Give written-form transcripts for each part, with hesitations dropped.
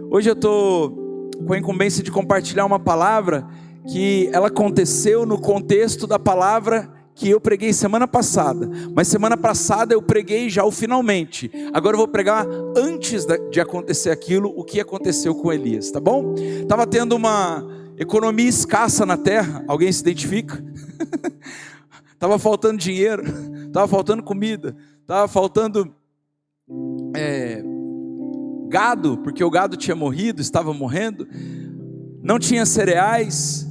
Hoje eu estou com a incumbência de compartilhar uma palavra que ela aconteceu no contexto da palavra que eu preguei semana passada. Mas semana passada eu preguei já o finalmente. Agora eu vou pregar antes de acontecer aquilo, o que aconteceu com Elias, tá bom? Estava tendo uma economia escassa na terra, alguém se identifica? Estava faltando dinheiro, estava faltando comida, estava faltando gado, porque o gado tinha morrido, estava morrendo, não tinha cereais,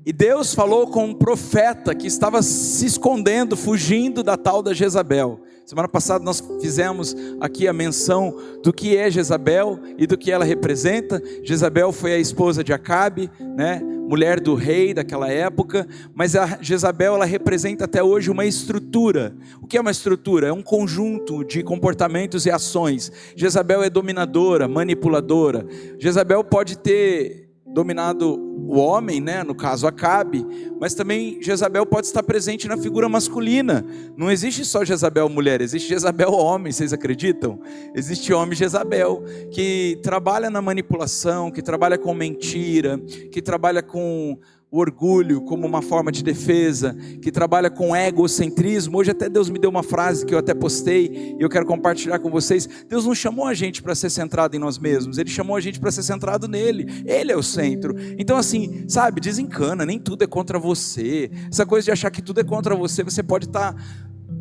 e Deus falou com um profeta que estava se escondendo, fugindo da tal da Jezabel. Semana passada nós fizemos aqui a menção do que é Jezabel e do que ela representa. Jezabel foi a esposa de Acabe, né? Mulher do rei daquela época, mas a Jezabel ela representa até hoje uma estrutura. O que é uma estrutura? É um conjunto de comportamentos e ações. Jezabel é dominadora, manipuladora. Jezabel pode ter dominado o homem, né? No caso Acabe, mas também Jezabel pode estar presente na figura masculina. Não existe só Jezabel mulher, existe Jezabel homem, vocês acreditam? Existe homem Jezabel, que trabalha na manipulação, que trabalha com mentira, que trabalha com o orgulho como uma forma de defesa, que trabalha com egocentrismo. Hoje até Deus me deu uma frase que eu até postei e eu quero compartilhar com vocês. Deus não chamou a gente para ser centrado em nós mesmos, Ele chamou a gente para ser centrado nele. Ele é o centro. Então assim, sabe, desencana, nem tudo é contra você. Essa coisa de achar que tudo é contra você, você pode estar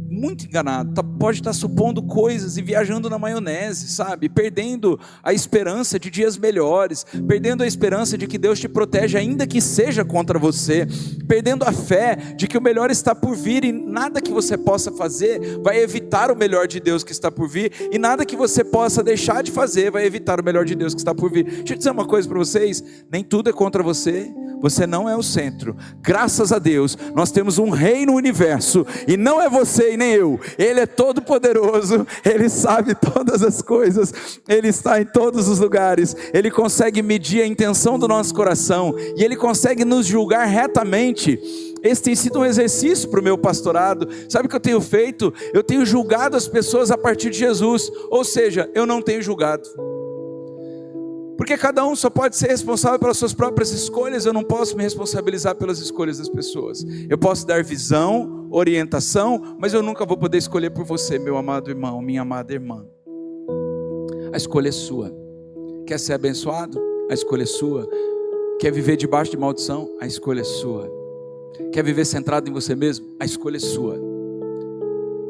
muito enganado, pode estar supondo coisas e viajando na maionese, sabe, perdendo a esperança de dias melhores, perdendo a esperança de que Deus te protege ainda que seja contra você, perdendo a fé de que o melhor está por vir e nada que você possa fazer vai evitar o melhor de Deus que está por vir, e nada que você possa deixar de fazer vai evitar o melhor de Deus que está por vir. Deixa eu dizer uma coisa para vocês, nem tudo é contra você. Você não é o centro. Graças a Deus nós temos um rei no universo, e não é você e nem eu. Ele é todo poderoso, Ele sabe todas as coisas, Ele está em todos os lugares, Ele consegue medir a intenção do nosso coração, e Ele consegue nos julgar retamente. Esse tem sido um exercício para o meu pastorado. Sabe o que eu tenho feito? Eu tenho julgado as pessoas a partir de Jesus. Ou seja, eu não tenho julgado, porque cada um só pode ser responsável pelas suas próprias escolhas. Eu não posso me responsabilizar pelas escolhas das pessoas. Eu posso dar visão, orientação, mas eu nunca vou poder escolher por você, meu amado irmão, minha amada irmã. A escolha é sua. Quer ser abençoado? A escolha é sua. Quer viver debaixo de maldição? A escolha é sua. Quer viver centrado em você mesmo? A escolha é sua.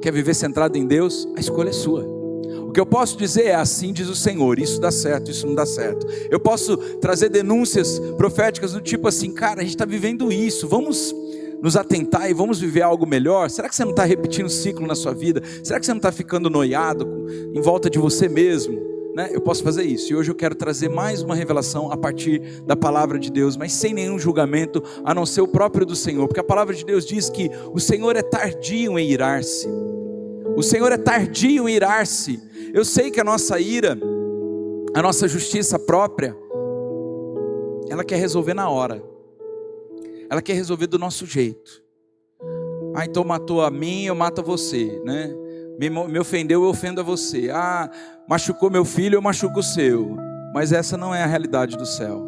Quer viver centrado em Deus? A escolha é sua. O que eu posso dizer é: assim diz o Senhor, isso dá certo, isso não dá certo. Eu posso trazer denúncias proféticas do tipo assim: cara, a gente está vivendo isso, vamos nos atentar e vamos viver algo melhor. Será que você não está repetindo um ciclo na sua vida? Será que você não está ficando noiado em volta de você mesmo? Né? Eu posso fazer isso, e hoje eu quero trazer mais uma revelação a partir da palavra de Deus, mas sem nenhum julgamento, a não ser o próprio do Senhor, porque a palavra de Deus diz que o Senhor é tardio em irar-se. O Senhor é tardio em irar-se. Eu sei que a nossa ira, a nossa justiça própria, ela quer resolver na hora. Ela quer resolver do nosso jeito. Ah, então matou a mim, eu mato a você, né? Me ofendeu, eu ofendo a você. Ah, machucou meu filho, eu machuco o seu. Mas essa não é a realidade do céu.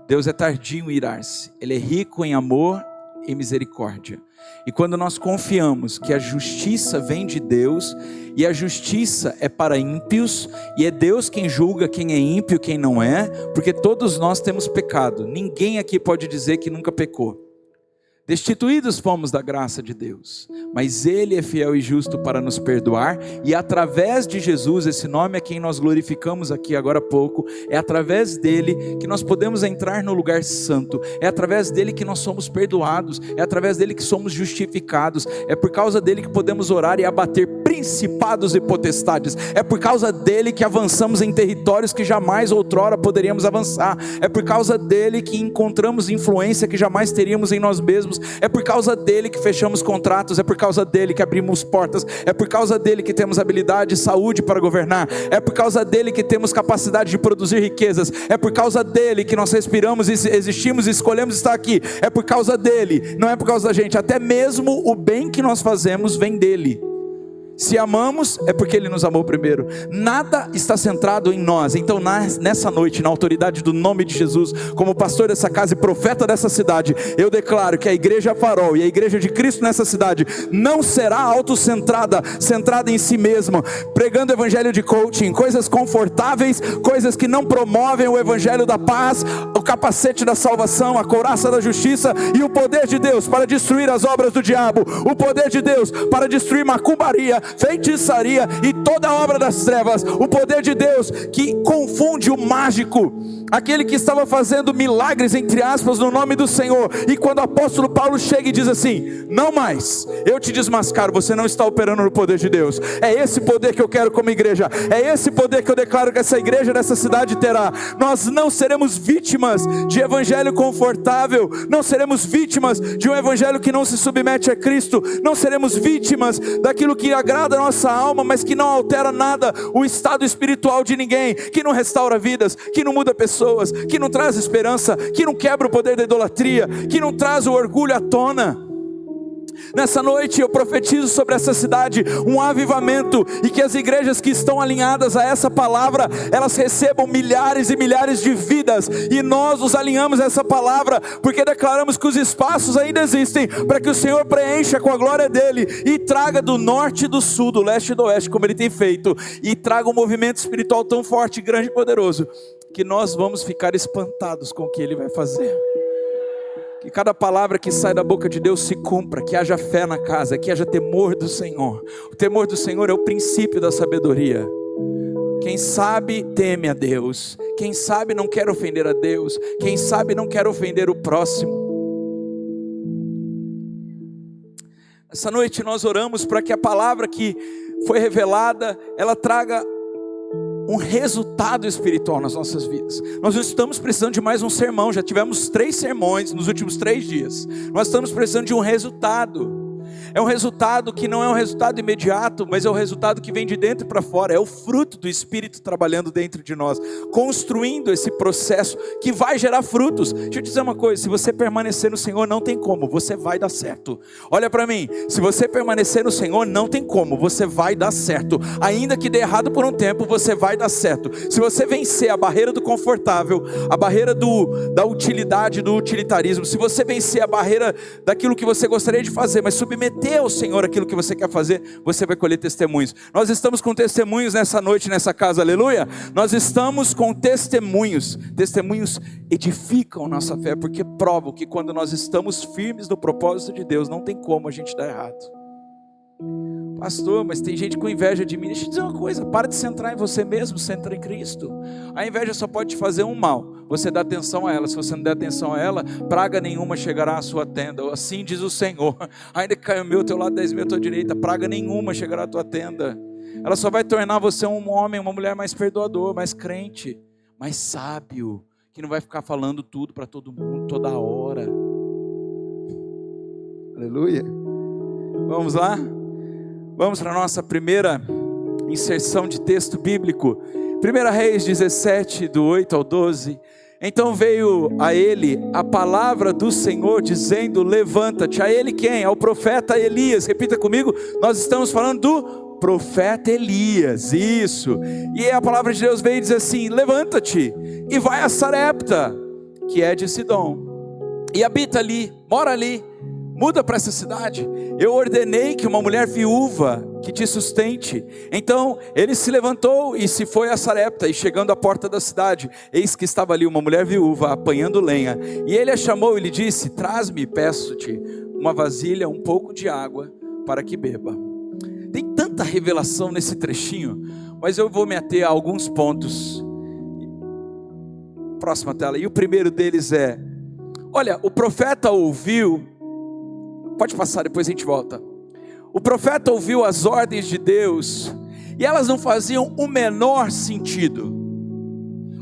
Deus é tardio em irar-se. Ele é rico em amor e misericórdia. E quando nós confiamos que a justiça vem de Deus, e a justiça é para ímpios, e é Deus quem julga quem é ímpio e quem não é, porque todos nós temos pecado. Ninguém aqui pode dizer que nunca pecou. Destituídos fomos da graça de Deus, mas Ele é fiel e justo para nos perdoar, e através de Jesus, esse nome a quem nós glorificamos aqui agora há pouco, é através dele que nós podemos entrar no lugar santo, é através dele que nós somos perdoados, é através dele que somos justificados, é por causa dele que podemos orar e abater principados e potestades, é por causa dele que avançamos em territórios que jamais outrora poderíamos avançar, é por causa dele que encontramos influência que jamais teríamos em nós mesmos, é por causa dele que fechamos contratos, é por causa dele que abrimos portas, é por causa dele que temos habilidade e saúde para governar, é por causa dele que temos capacidade de produzir riquezas, é por causa dele que nós respiramos e existimos e escolhemos estar aqui, é por causa dele, não é por causa da gente. Até mesmo o bem que nós fazemos vem dele. Se amamos, é porque Ele nos amou primeiro. Nada está centrado em nós. Então nessa noite, na autoridade do nome de Jesus, como pastor dessa casa e profeta dessa cidade, eu declaro que a igreja Farol e a igreja de Cristo nessa cidade não será autocentrada, centrada em si mesma, pregando o evangelho de coaching, coisas confortáveis, coisas que não promovem o evangelho da paz, o capacete da salvação, a couraça da justiça e o poder de Deus para destruir as obras do diabo, o poder de Deus para destruir macumbaria, feitiçaria e toda a obra das trevas, o poder de Deus que confunde o mágico, aquele que estava fazendo milagres entre aspas no nome do Senhor, e quando o apóstolo Paulo chega e diz assim: não mais, eu te desmascaro, você não está operando no poder de Deus. É esse poder que eu quero como igreja, é esse poder que eu declaro que essa igreja dessa cidade terá. Nós não seremos vítimas de evangelho confortável, não seremos vítimas de um evangelho que não se submete a Cristo, não seremos vítimas daquilo que agrada a nossa alma, mas que não altera nada o estado espiritual de ninguém, que não restaura vidas, que não muda pessoas, que não traz esperança, que não quebra o poder da idolatria, que não traz o orgulho à tona. Nessa noite eu profetizo sobre essa cidade um avivamento, e que as igrejas que estão alinhadas a essa palavra, elas recebam milhares e milhares de vidas, e nós nos alinhamos a essa palavra, porque declaramos que os espaços ainda existem, para que o Senhor preencha com a glória dEle, e traga do norte e do sul, do leste e do oeste, como Ele tem feito, e traga um movimento espiritual tão forte, grande e poderoso, que nós vamos ficar espantados com o que Ele vai fazer. Que cada palavra que sai da boca de Deus se cumpra, que haja fé na casa, que haja temor do Senhor. O temor do Senhor é o princípio da sabedoria. Quem sabe teme a Deus, quem sabe não quer ofender a Deus, quem sabe não quer ofender o próximo. Essa noite nós oramos para que a palavra que foi revelada, ela traga um resultado espiritual nas nossas vidas. Nós não estamos precisando de mais um sermão, já tivemos 3 sermões nos últimos 3 dias. Nós estamos precisando de um resultado. É um resultado que não é um resultado imediato, mas é o resultado que vem de dentro para fora. É o fruto do Espírito trabalhando dentro de nós, construindo esse processo que vai gerar frutos. Deixa eu dizer uma coisa: se você permanecer no Senhor, não tem como, você vai dar certo. Olha para mim, se você permanecer no Senhor, não tem como, você vai dar certo. Ainda que dê errado por um tempo, você vai dar certo. Se você vencer a barreira do confortável, a barreira da utilidade, do utilitarismo, se você vencer a barreira daquilo que você gostaria de fazer, mas submeter ao Senhor aquilo que você quer fazer, você vai colher testemunhos. Nós estamos com testemunhos nessa noite, nessa casa, aleluia. Nós estamos com testemunhos. Testemunhos edificam nossa fé, porque provam que quando nós estamos firmes no propósito de Deus, não tem como a gente dar errado. Pastor, mas tem gente com inveja de mim. Deixa eu dizer uma coisa: para de centrar em você mesmo, centra em Cristo. A inveja só pode te fazer um mal, você dá atenção a ela. Se você não der atenção a ela, praga nenhuma chegará à sua tenda. Assim diz o Senhor: ainda que caia o meu ao teu lado, 10 mil à tua direita, praga nenhuma chegará à tua tenda. Ela só vai tornar você um homem, uma mulher mais perdoador, mais crente, mais sábio, que não vai ficar falando tudo para todo mundo, toda hora. Aleluia. Vamos lá? Vamos para a nossa primeira inserção de texto bíblico. 1 Reis 17, do 8 ao 12. Então veio a ele a palavra do Senhor dizendo: levanta-te. A ele quem? Ao profeta Elias. Repita comigo, nós estamos falando do profeta Elias, isso. E a palavra de Deus veio e diz assim: levanta-te e vai a Sarepta, que é de Sidom, e habita ali, mora ali. Muda para essa cidade. Eu ordenei que uma mulher viúva que te sustente. Então ele se levantou e se foi a Sarepta. E chegando à porta da cidade, eis que estava ali uma mulher viúva apanhando lenha. E ele a chamou e lhe disse: traz-me, peço-te, uma vasilha, um pouco de água, para que beba. Tem tanta revelação nesse trechinho, mas eu vou me ater a alguns pontos. Próxima tela. E o primeiro deles é: olha, o profeta ouviu. Pode passar, depois a gente volta. O profeta ouviu as ordens de Deus, e elas não faziam o menor sentido.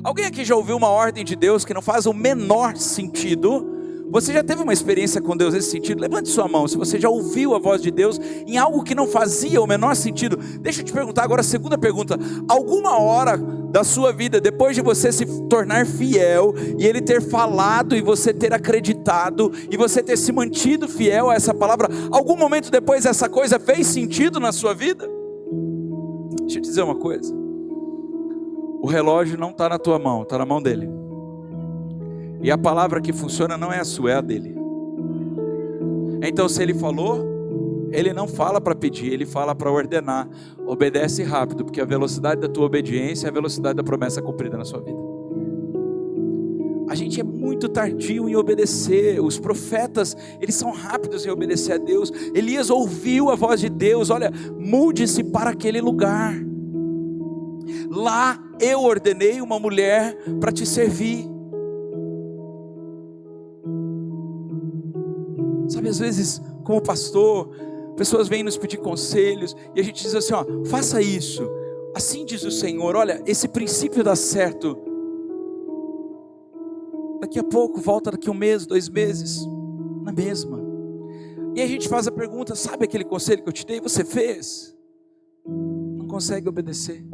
Alguém aqui já ouviu uma ordem de Deus que não faz o menor sentido? Você já teve uma experiência com Deus nesse sentido? Levante sua mão, se você já ouviu a voz de Deus em algo que não fazia o menor sentido. Deixa eu te perguntar agora a segunda pergunta: alguma hora da sua vida, depois de você se tornar fiel, e Ele ter falado, e você ter acreditado, e você ter se mantido fiel a essa palavra, algum momento depois essa coisa fez sentido na sua vida? Deixa eu te dizer uma coisa. O relógio não está na tua mão, está na mão dele. E a palavra que funciona não é a sua, é a dele. Então se ele falou, ele não fala para pedir, ele fala para ordenar. Obedece rápido, porque a velocidade da tua obediência é a velocidade da promessa cumprida na sua vida. A gente é muito tardio em obedecer. Os profetas, eles são rápidos em obedecer a Deus. Elias ouviu a voz de Deus: olha, mude-se para aquele lugar. Lá eu ordenei uma mulher para te servir. Sabe, às vezes, como pastor, pessoas vêm nos pedir conselhos e a gente diz assim: ó, faça isso, assim diz o Senhor, olha, esse princípio dá certo. Daqui a pouco, volta daqui 1 mês, 2 meses, na mesma. E a gente faz a pergunta: sabe aquele conselho que eu te dei, você fez? Não consegue obedecer.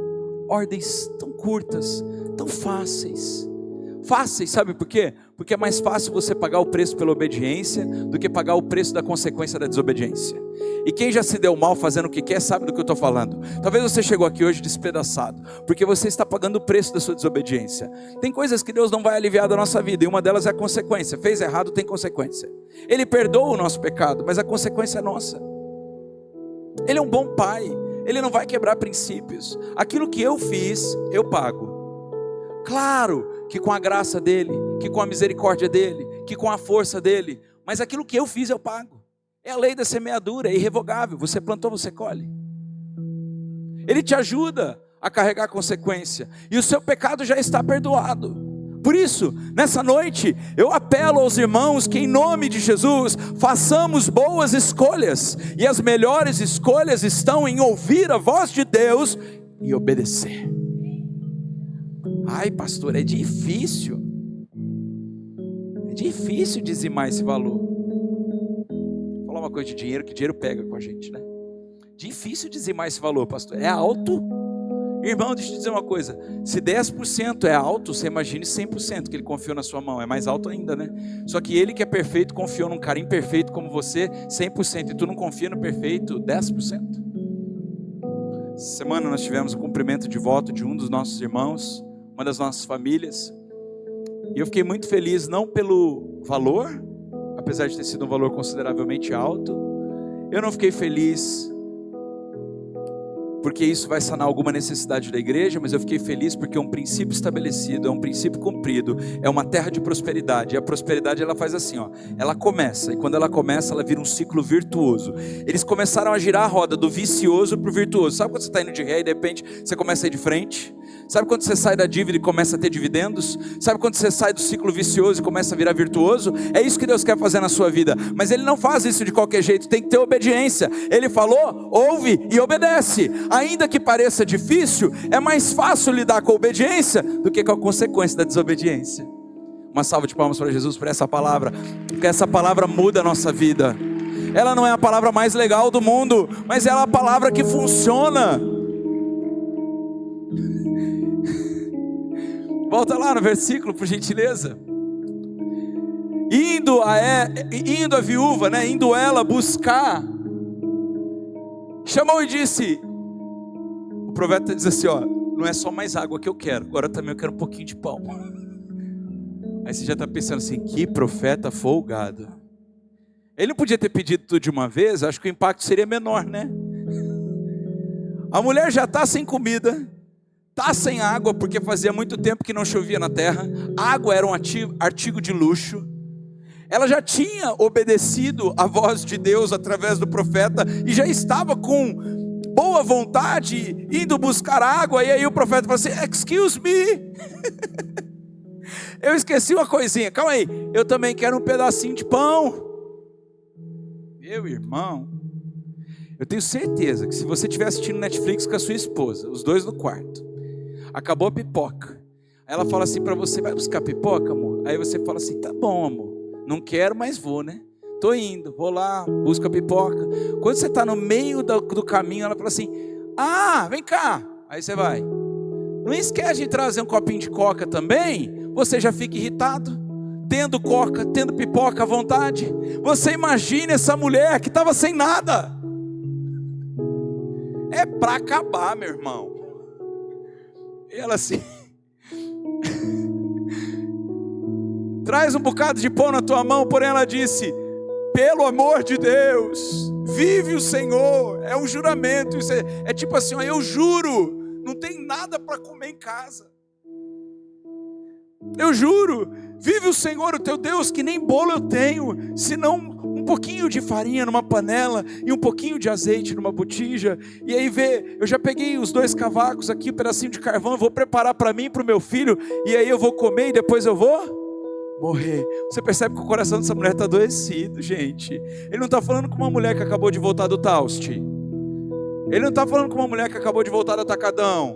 Ordens tão curtas, tão fáceis. Fáceis, sabe por quê? Porque é mais fácil você pagar o preço pela obediência do que pagar o preço da consequência da desobediência. E quem já se deu mal fazendo o que quer sabe do que eu estou falando. Talvez você chegou aqui hoje despedaçado, porque você está pagando o preço da sua desobediência. Tem coisas que Deus não vai aliviar da nossa vida, e uma delas é a consequência. Fez errado, tem consequência. Ele perdoa o nosso pecado, mas a consequência é nossa. Ele é um bom pai, ele não vai quebrar princípios. Aquilo que eu fiz, eu pago. Claro que com a graça dele, que com a misericórdia dele, que com a força dele, mas aquilo que eu fiz eu pago. É a lei da semeadura, é irrevogável. Você plantou, você colhe. Ele te ajuda a carregar a consequência, e o seu pecado já está perdoado. Por isso, nessa noite, eu apelo aos irmãos que em nome de Jesus, façamos boas escolhas, e as melhores escolhas estão em ouvir a voz de Deus e obedecer. Ai, pastor, é difícil dizimar esse valor. Vou falar uma coisa de dinheiro, que dinheiro pega com a gente, né? Difícil dizimar esse valor, pastor. É alto? Irmão, deixa eu te dizer uma coisa. Se 10% é alto, você imagine 100% que ele confiou na sua mão. É mais alto ainda, né? Só que ele que é perfeito confiou num cara imperfeito como você 100%. E tu não confia no perfeito 10%. Essa semana nós tivemos o cumprimento de voto de um dos nossos irmãos, uma das nossas famílias, e eu fiquei muito feliz, não pelo valor, apesar de ter sido um valor consideravelmente alto. Eu não fiquei feliz porque isso vai sanar alguma necessidade da igreja, mas eu fiquei feliz porque é um princípio estabelecido, é um princípio cumprido, é uma terra de prosperidade. E a prosperidade, ela faz assim, ó, ela começa, e quando ela começa, ela vira um ciclo virtuoso. Eles começaram a girar a roda do vicioso para o virtuoso. Sabe quando você está indo de ré e de repente você começa a ir de frente? Sabe quando você sai da dívida e começa a ter dividendos? Sabe quando você sai do ciclo vicioso e começa a virar virtuoso? É isso que Deus quer fazer na sua vida, mas Ele não faz isso de qualquer jeito, tem que ter obediência. Ele falou, ouve e obedece. Ainda que pareça difícil, é mais fácil lidar com a obediência do que com a consequência da desobediência. Uma salva de palmas para Jesus por essa palavra, porque essa palavra muda a nossa vida. Ela não é a palavra mais legal do mundo, mas ela é a palavra que funciona. Volta lá no versículo, por gentileza. Indo a viúva, né? Indo ela buscar, chamou e disse, o profeta diz assim, ó, não é só mais água que eu quero, agora também eu quero um pouquinho de pão. Aí você já está pensando assim, que profeta folgado. Ele não podia ter pedido tudo de uma vez, acho que o impacto seria menor, né? A mulher já está sem comida, está sem água, porque fazia muito tempo que não chovia na terra. Água era um artigo de luxo. Ela já tinha obedecido a voz de Deus através do profeta, e já estava com boa vontade, indo buscar água. E aí o profeta falou assim, excuse me, eu esqueci uma coisinha, calma aí, eu também quero um pedacinho de pão. Meu irmão, eu tenho certeza que se você estiver assistindo Netflix com a sua esposa, os dois no quarto, acabou a pipoca, aí ela fala assim para você, vai buscar pipoca, amor? Aí você fala assim, tá bom, amor, não quero, mas vou, né? Tô indo, vou lá, busco a pipoca. Quando você está no meio do caminho, ela fala assim, vem cá. Aí você vai, não esquece de trazer um copinho de coca também. Você já fica irritado, tendo coca, tendo pipoca à vontade. Você imagina essa mulher que estava sem nada. É para acabar, meu irmão. E ela assim, traz um bocado de pão na tua mão, porém ela disse, pelo amor de Deus, vive o Senhor, é um juramento, isso é tipo assim, ó, eu juro, não tem nada para comer em casa, eu juro, vive o Senhor, o teu Deus, que nem bolo eu tenho, senão um pouquinho de farinha numa panela, e um pouquinho de azeite numa botija, e aí eu já peguei os 2 cavacos aqui, um pedacinho de carvão, eu vou preparar para mim e para o meu filho, e aí eu vou comer e depois eu vou morrer. Você percebe que o coração dessa mulher está adoecido, gente. Ele não está falando com uma mulher que acabou de voltar do Taust. Ele não está falando com uma mulher que acabou de voltar do Atacadão,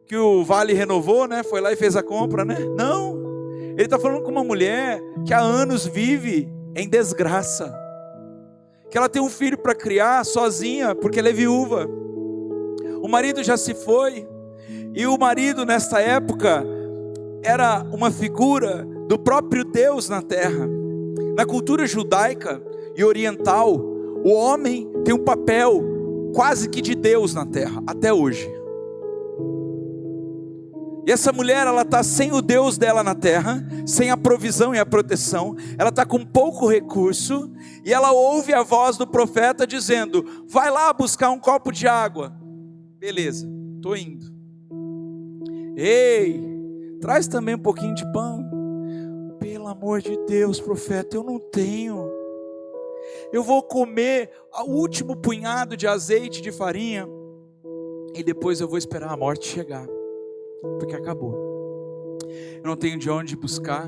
que o Vale renovou, né? Foi lá e fez a compra, né? Não. Ele está falando com uma mulher que há anos vive em desgraça, que ela tem um filho para criar sozinha, porque ela é viúva. O marido já se foi, e o marido nesta época era uma figura do próprio Deus na terra. Na cultura judaica e oriental, o homem tem um papel quase que de Deus na terra, até hoje. E essa mulher, ela está sem o Deus dela na terra, sem a provisão e a proteção, ela está com pouco recurso, e ela ouve a voz do profeta dizendo, vai lá buscar um copo de água. Beleza, estou indo. Ei, traz também um pouquinho de pão. Pelo amor de Deus, profeta, eu não tenho. Eu vou comer o último punhado de azeite, de farinha, e depois eu vou esperar a morte chegar, porque acabou. Eu não tenho de onde buscar.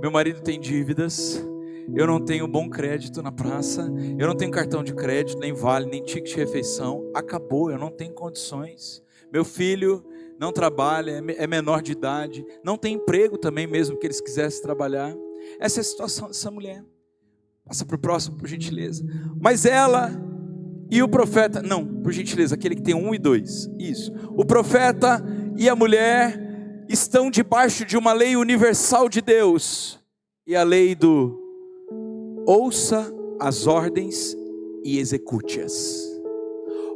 Meu marido tem dívidas. Eu não tenho bom crédito na praça. Eu não tenho cartão de crédito, nem vale, nem ticket de refeição. Acabou, eu não tenho condições. Meu filho não trabalha, é menor de idade, não tem emprego também, mesmo que eles quisessem trabalhar. Essa é a situação dessa mulher. Passa para o próximo, por gentileza. Mas ela e o profeta, não, por gentileza, aquele que tem 1 e 2, isso. O profeta e a mulher estão debaixo de uma lei universal de Deus, e a lei do ouça as ordens e execute-as.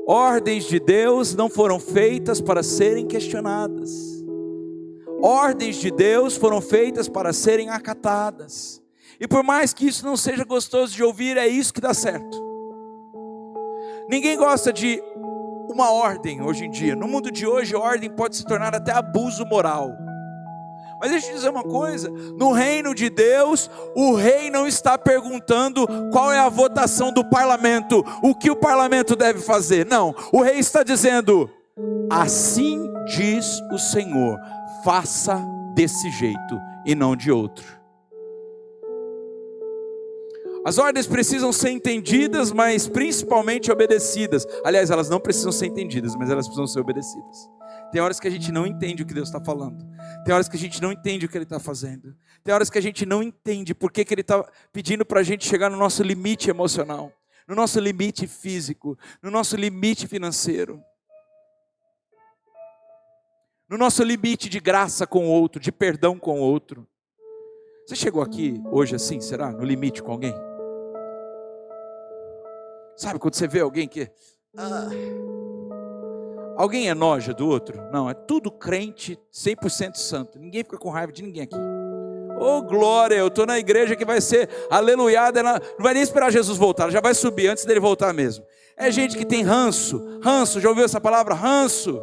Ordens de Deus não foram feitas para serem questionadas. Ordens de Deus foram feitas para serem acatadas. E por mais que isso não seja gostoso de ouvir, é isso que dá certo. Ninguém gosta de uma ordem hoje em dia. No mundo de hoje, a ordem pode se tornar até abuso moral. Mas deixa eu dizer uma coisa, no reino de Deus, o rei não está perguntando qual é a votação do parlamento, o que o parlamento deve fazer. Não, o rei está dizendo, assim diz o Senhor, faça desse jeito e não de outro. As ordens precisam ser entendidas, mas principalmente obedecidas. Aliás, elas não precisam ser entendidas, mas elas precisam ser obedecidas. Tem horas que a gente não entende o que Deus está falando. Tem horas que a gente não entende o que Ele está fazendo. Tem horas que a gente não entende por que Ele está pedindo para a gente chegar no nosso limite emocional, no nosso limite físico, no nosso limite financeiro, no nosso limite de graça com o outro, de perdão com o outro. Você chegou aqui hoje assim, será? No limite com alguém? Sabe quando você vê alguém que... Alguém é noja do outro? Não, é tudo crente, 100% santo. Ninguém fica com raiva de ninguém aqui. Oh glória, eu estou na igreja que vai ser aleluiada, não vai nem esperar Jesus voltar, já vai subir antes dele voltar mesmo. É gente que tem ranço, já ouviu essa palavra? Ranço.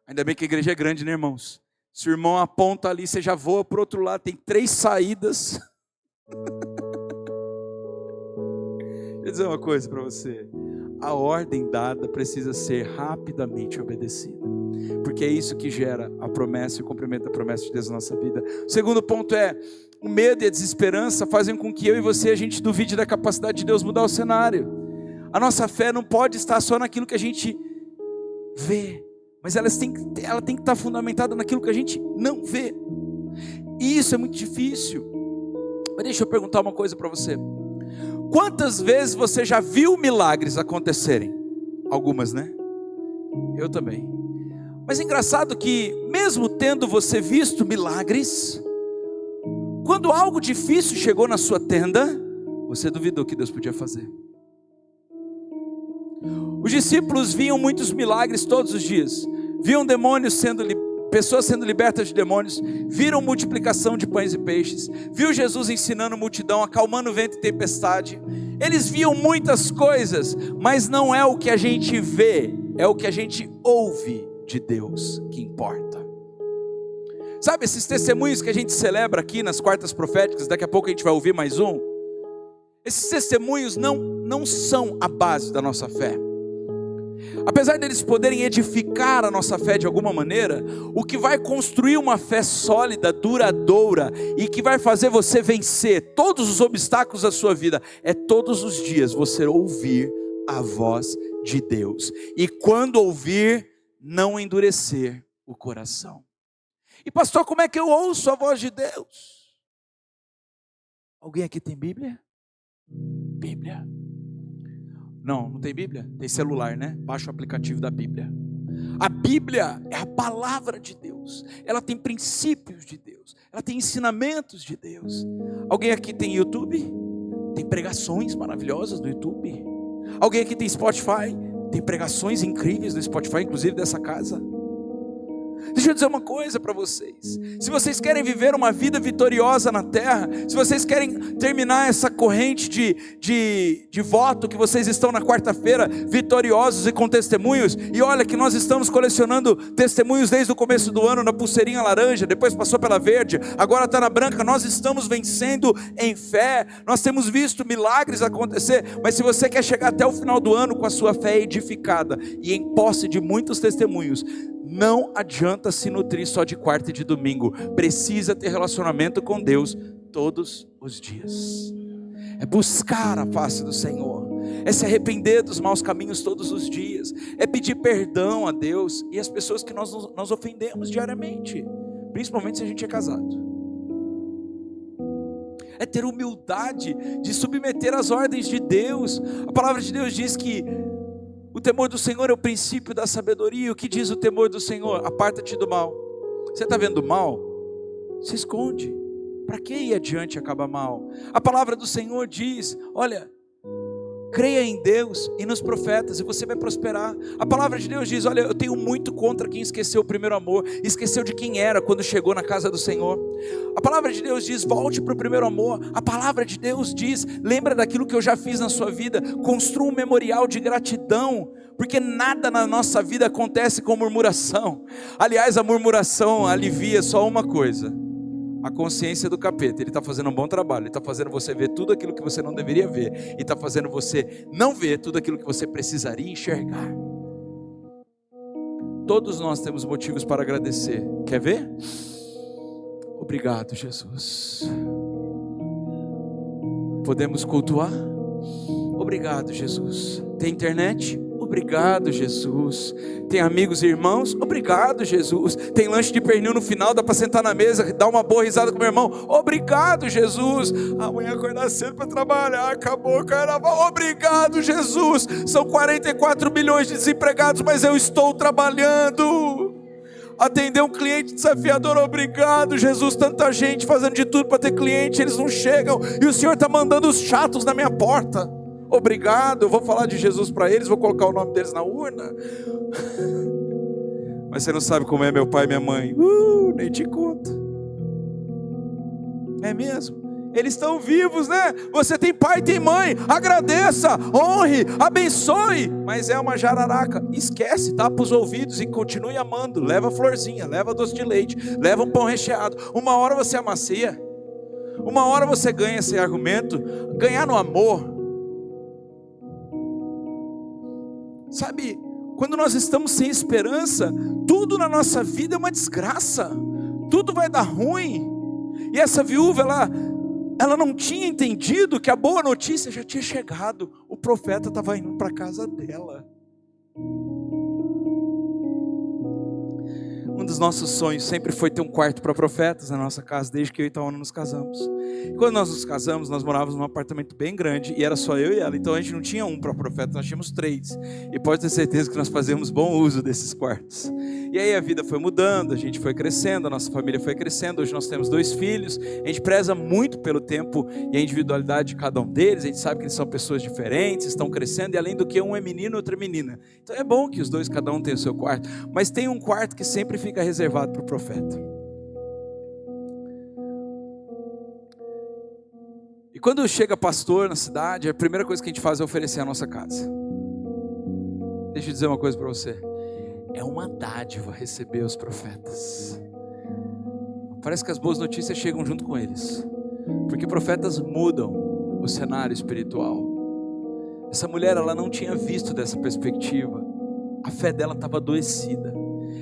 Ainda bem que a igreja é grande, né, irmãos? Se o irmão aponta ali, você já voa para o outro lado, tem 3 saídas. Deixa eu dizer uma coisa para você. A ordem dada precisa ser rapidamente obedecida, porque é isso que gera a promessa e o cumprimento da promessa de Deus na nossa vida. O segundo ponto é, o medo e a desesperança fazem com que eu e você, a gente duvide da capacidade de Deus mudar o cenário. A nossa fé não pode estar só naquilo que a gente vê, mas ela tem que estar fundamentada naquilo que a gente não vê. E isso é muito difícil. Mas deixa eu perguntar uma coisa para você. Quantas vezes você já viu milagres acontecerem? Algumas, né? Eu também. Mas é engraçado que, mesmo tendo você visto milagres, quando algo difícil chegou na sua tenda, você duvidou que Deus podia fazer. Os discípulos viam muitos milagres todos os dias, viam pessoas sendo libertas de demônios, viram multiplicação de pães e peixes, viu Jesus ensinando multidão, acalmando vento e tempestade. Eles viam muitas coisas, mas não é o que a gente vê, é o que a gente ouve de Deus que importa. Sabe esses testemunhos que a gente celebra aqui nas quartas proféticas, daqui a pouco a gente vai ouvir mais um? Esses testemunhos não são a base da nossa fé. Apesar deles poderem edificar a nossa fé de alguma maneira, o que vai construir uma fé sólida, duradoura e que vai fazer você vencer todos os obstáculos da sua vida, é todos os dias você ouvir a voz de Deus. E quando ouvir, não endurecer o coração. E pastor, como é que eu ouço a voz de Deus? Alguém aqui tem Bíblia? Bíblia. Não tem Bíblia? Tem celular, né? Baixa o aplicativo da Bíblia. A Bíblia é a palavra de Deus. Ela tem princípios de Deus. Ela tem ensinamentos de Deus. Alguém aqui tem YouTube? Tem pregações maravilhosas no YouTube. Alguém aqui tem Spotify? Tem pregações incríveis no Spotify, inclusive dessa casa. Deixa eu dizer uma coisa para vocês. Se vocês querem viver uma vida vitoriosa na terra, se vocês querem terminar essa corrente de voto que vocês estão na quarta-feira, vitoriosos e com testemunhos, e olha que nós estamos colecionando testemunhos desde o começo do ano, na pulseirinha laranja, depois passou pela verde, agora está na branca. Nós estamos vencendo em fé, nós temos visto milagres acontecer, mas se você quer chegar até o final do ano com a sua fé edificada e em posse de muitos testemunhos, não adianta se nutrir só de quarta e de domingo, precisa ter relacionamento com Deus todos os dias, é buscar a face do Senhor, é se arrepender dos maus caminhos todos os dias, é pedir perdão a Deus e as pessoas que nós ofendemos diariamente, principalmente se a gente é casado, é ter humildade de submeter às ordens de Deus. A palavra de Deus diz que o temor do Senhor é o princípio da sabedoria. O que diz o temor do Senhor? Aparta-te do mal. Você está vendo o mal? Se esconde. Para que ir adiante e acaba mal? A palavra do Senhor diz, olha, creia em Deus e nos profetas e você vai prosperar. A palavra de Deus diz, olha, eu tenho muito contra quem esqueceu o primeiro amor, esqueceu de quem era quando chegou na casa do Senhor. A palavra de Deus diz, volte para o primeiro amor. A palavra de Deus diz, lembra daquilo que eu já fiz na sua vida, construa um memorial de gratidão, porque nada na nossa vida acontece com murmuração. Aliás, a murmuração alivia só uma coisa, a consciência do capeta. Ele está fazendo um bom trabalho, ele está fazendo você ver tudo aquilo que você não deveria ver, e está fazendo você não ver tudo aquilo que você precisaria enxergar. Todos nós temos motivos para agradecer, quer ver? Obrigado, Jesus. Podemos cultuar? Obrigado, Jesus. Tem internet? Obrigado, Jesus. Tem amigos e irmãos? Obrigado, Jesus. Tem lanche de pernil no final, dá para sentar na mesa, dar uma boa risada com meu irmão? Obrigado, Jesus. Amanhã acordar cedo para trabalhar, acabou o carnaval. Obrigado, Jesus. São 44 milhões de desempregados, mas eu estou trabalhando. Atender um cliente desafiador, obrigado, Jesus. Tanta gente fazendo de tudo para ter cliente, eles não chegam, e o Senhor está mandando os chatos na minha porta. Obrigado, eu vou falar de Jesus para eles, vou colocar o nome deles na urna. Mas você não sabe como é meu pai e minha mãe. Nem te conto. É mesmo? Eles estão vivos, né? Você tem pai e tem mãe. Agradeça, honre, abençoe. Mas é uma jararaca. Esquece, tapa os ouvidos e continue amando. Leva florzinha, leva doce de leite, leva um pão recheado. Uma hora você amacia, uma hora você ganha esse argumento. Ganhar no amor. Sabe, quando nós estamos sem esperança, tudo na nossa vida é uma desgraça, tudo vai dar ruim. E essa viúva, ela não tinha entendido que a boa notícia já tinha chegado. O profeta estava indo para a casa dela. Um dos nossos sonhos sempre foi ter um quarto para profetas na nossa casa, desde que eu e Itaúna nos casamos. E quando nós nos casamos, nós morávamos num apartamento bem grande, e era só eu e ela, então a gente não tinha um para profeta, nós tínhamos 3. E pode ter certeza que nós fazíamos bom uso desses quartos. E aí a vida foi mudando, a gente foi crescendo, a nossa família foi crescendo, hoje nós temos 2 filhos, a gente preza muito pelo tempo e a individualidade de cada um deles, a gente sabe que eles são pessoas diferentes, estão crescendo, e além do que um é menino e outra é menina. Então é bom que os 2, cada um tenha o seu quarto, mas tem um quarto que sempre fica reservado para o profeta. E quando chega pastor na cidade, a primeira coisa que a gente faz é oferecer a nossa casa. Deixa eu dizer uma coisa para você. É uma dádiva receber os profetas. Parece que as boas notícias chegam junto com eles. Porque profetas mudam o cenário espiritual. Essa mulher, ela não tinha visto dessa perspectiva. A fé dela estava adoecida.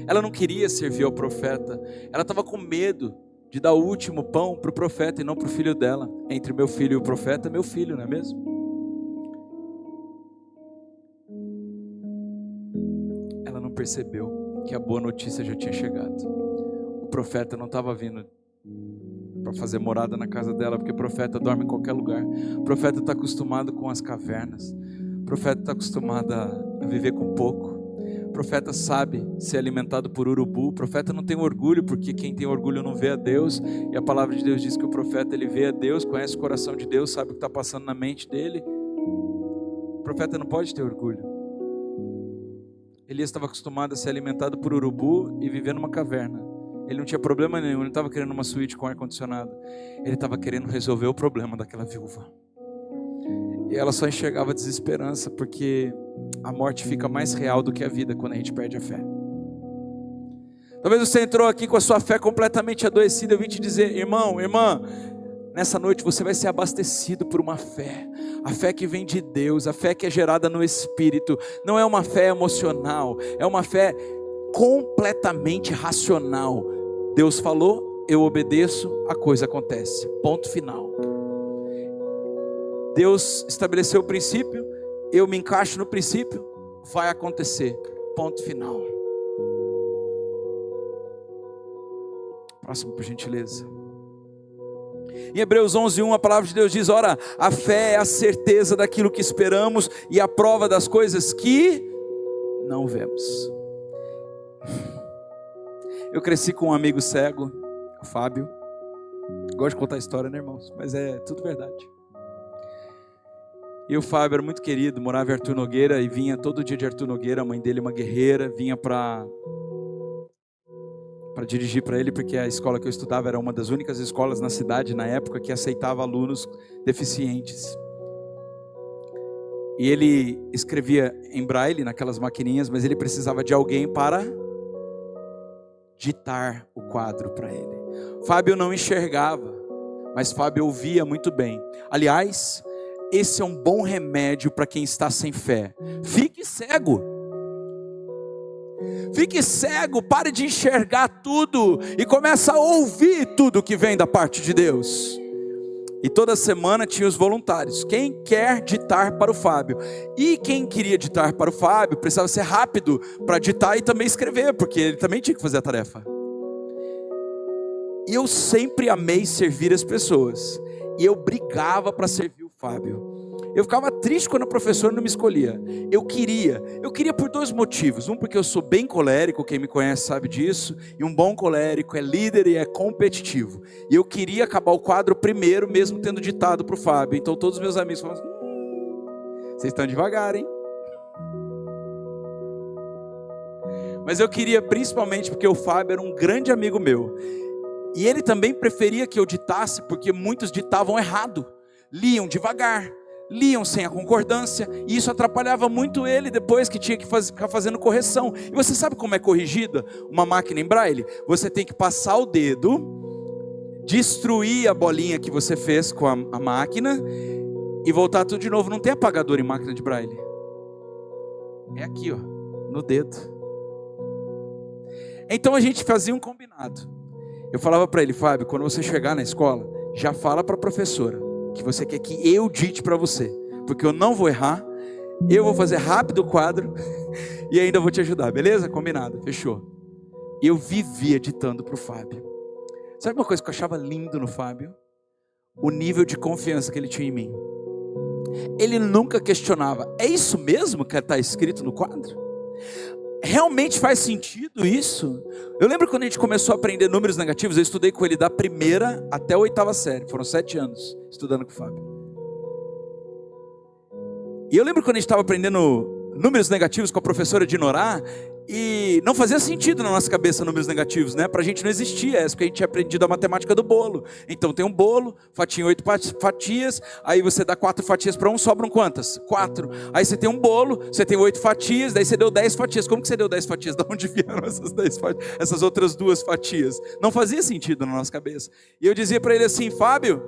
Ela não queria servir ao profeta. Ela estava com medo de dar o último pão para o profeta e não para o filho dela. Entre meu filho e o profeta, meu filho, não é mesmo? Ela não percebeu que a boa notícia já tinha chegado. O profeta não estava vindo para fazer morada na casa dela, porque o profeta dorme em qualquer lugar. O profeta está acostumado com as cavernas. O profeta está acostumado a viver com pouco. O profeta sabe ser alimentado por urubu. O profeta não tem orgulho, porque quem tem orgulho não vê a Deus. E a palavra de Deus diz que o profeta, ele vê a Deus, conhece o coração de Deus, sabe o que está passando na mente dele. O profeta não pode ter orgulho. Elias estava acostumado a ser alimentado por urubu e viver numa caverna. Ele não tinha problema nenhum, ele não estava querendo uma suíte com ar-condicionado. Ele estava querendo resolver o problema daquela viúva. E ela só enxergava desesperança, porque a morte fica mais real do que a vida quando a gente perde a fé. Talvez você entrou aqui com a sua fé completamente adoecida. Eu vim te dizer, irmão, irmã, nessa noite você vai ser abastecido por uma fé. A fé que vem de Deus, a fé que é gerada no Espírito. Não é uma fé emocional, é uma fé completamente racional. Deus falou, eu obedeço, a coisa acontece. Ponto final. Deus estabeleceu o princípio, eu me encaixo no princípio, vai acontecer. Ponto final. Próximo, por gentileza. Em Hebreus 11:1, a palavra de Deus diz: ora, a fé é a certeza daquilo que esperamos e a prova das coisas que não vemos. Eu cresci com um amigo cego, o Fábio. Gosto de contar história, né, irmãos? Mas é tudo verdade. E o Fábio era muito querido, morava em Arthur Nogueira e vinha todo dia de Arthur Nogueira. A mãe dele, uma guerreira, vinha para dirigir para ele, porque a escola que eu estudava era uma das únicas escolas na cidade na época que aceitava alunos deficientes. E ele escrevia em braille naquelas maquininhas, mas ele precisava de alguém para ditar o quadro para ele. Fábio não enxergava, mas Fábio ouvia muito bem. Aliás, esse é um bom remédio para quem está sem fé. Fique cego. Fique cego, pare de enxergar tudo e comece a ouvir tudo que vem da parte de Deus. E toda semana tinha os voluntários. Quem quer ditar para o Fábio? E quem queria ditar para o Fábio precisava ser rápido para ditar e também escrever, porque ele também tinha que fazer a tarefa. E eu sempre amei servir as pessoas. E eu brigava para servir o Fábio. Eu ficava triste quando a professora não me escolhia. Eu queria por 2 motivos. Um, porque eu sou bem colérico, quem me conhece sabe disso. E um bom colérico é líder e é competitivo. E eu queria acabar o quadro primeiro, mesmo tendo ditado para o Fábio. Então todos os meus amigos falavam assim, vocês estão devagar, hein? Mas eu queria principalmente porque o Fábio era um grande amigo meu. E ele também preferia que eu ditasse, porque muitos ditavam errado. Liam devagar. Liam sem a concordância, e isso atrapalhava muito ele depois que tinha que ficar fazendo correção. E você sabe como é corrigida uma máquina em braille? Você tem que passar o dedo, destruir a bolinha que você fez com a máquina e voltar tudo de novo. Não tem apagador em máquina de braille. É aqui, ó, no dedo. Então a gente fazia um combinado. Eu falava para ele, Fábio, quando você chegar na escola, já fala para a professora que você quer que eu dite para você, porque eu não vou errar, eu vou fazer rápido o quadro e ainda vou te ajudar, beleza? Combinado, fechou. E eu vivia ditando para o Fábio. Sabe uma coisa que eu achava lindo no Fábio? O nível de confiança que ele tinha em mim. Ele nunca questionava: é isso mesmo que está escrito no quadro? Realmente faz sentido isso? Eu lembro quando a gente começou a aprender números negativos, eu estudei com ele da primeira até a 8ª série. Foram 7 anos estudando com o Fábio. E eu lembro quando a gente estava aprendendo números negativos com a professora de Norá, e não fazia sentido na nossa cabeça números negativos, né? Pra gente não existia essa, porque a gente tinha aprendido a matemática do bolo. Então tem um bolo, fatia em 8 fatias, aí você dá 4 fatias para um, sobram quantas? 4. Aí você tem um bolo, você tem 8 fatias, daí você deu 10 fatias. Como que você deu 10 fatias? De onde vieram essas 10 fatias? Essas outras 2 fatias? Não fazia sentido na nossa cabeça. E eu dizia para ele assim: Fábio,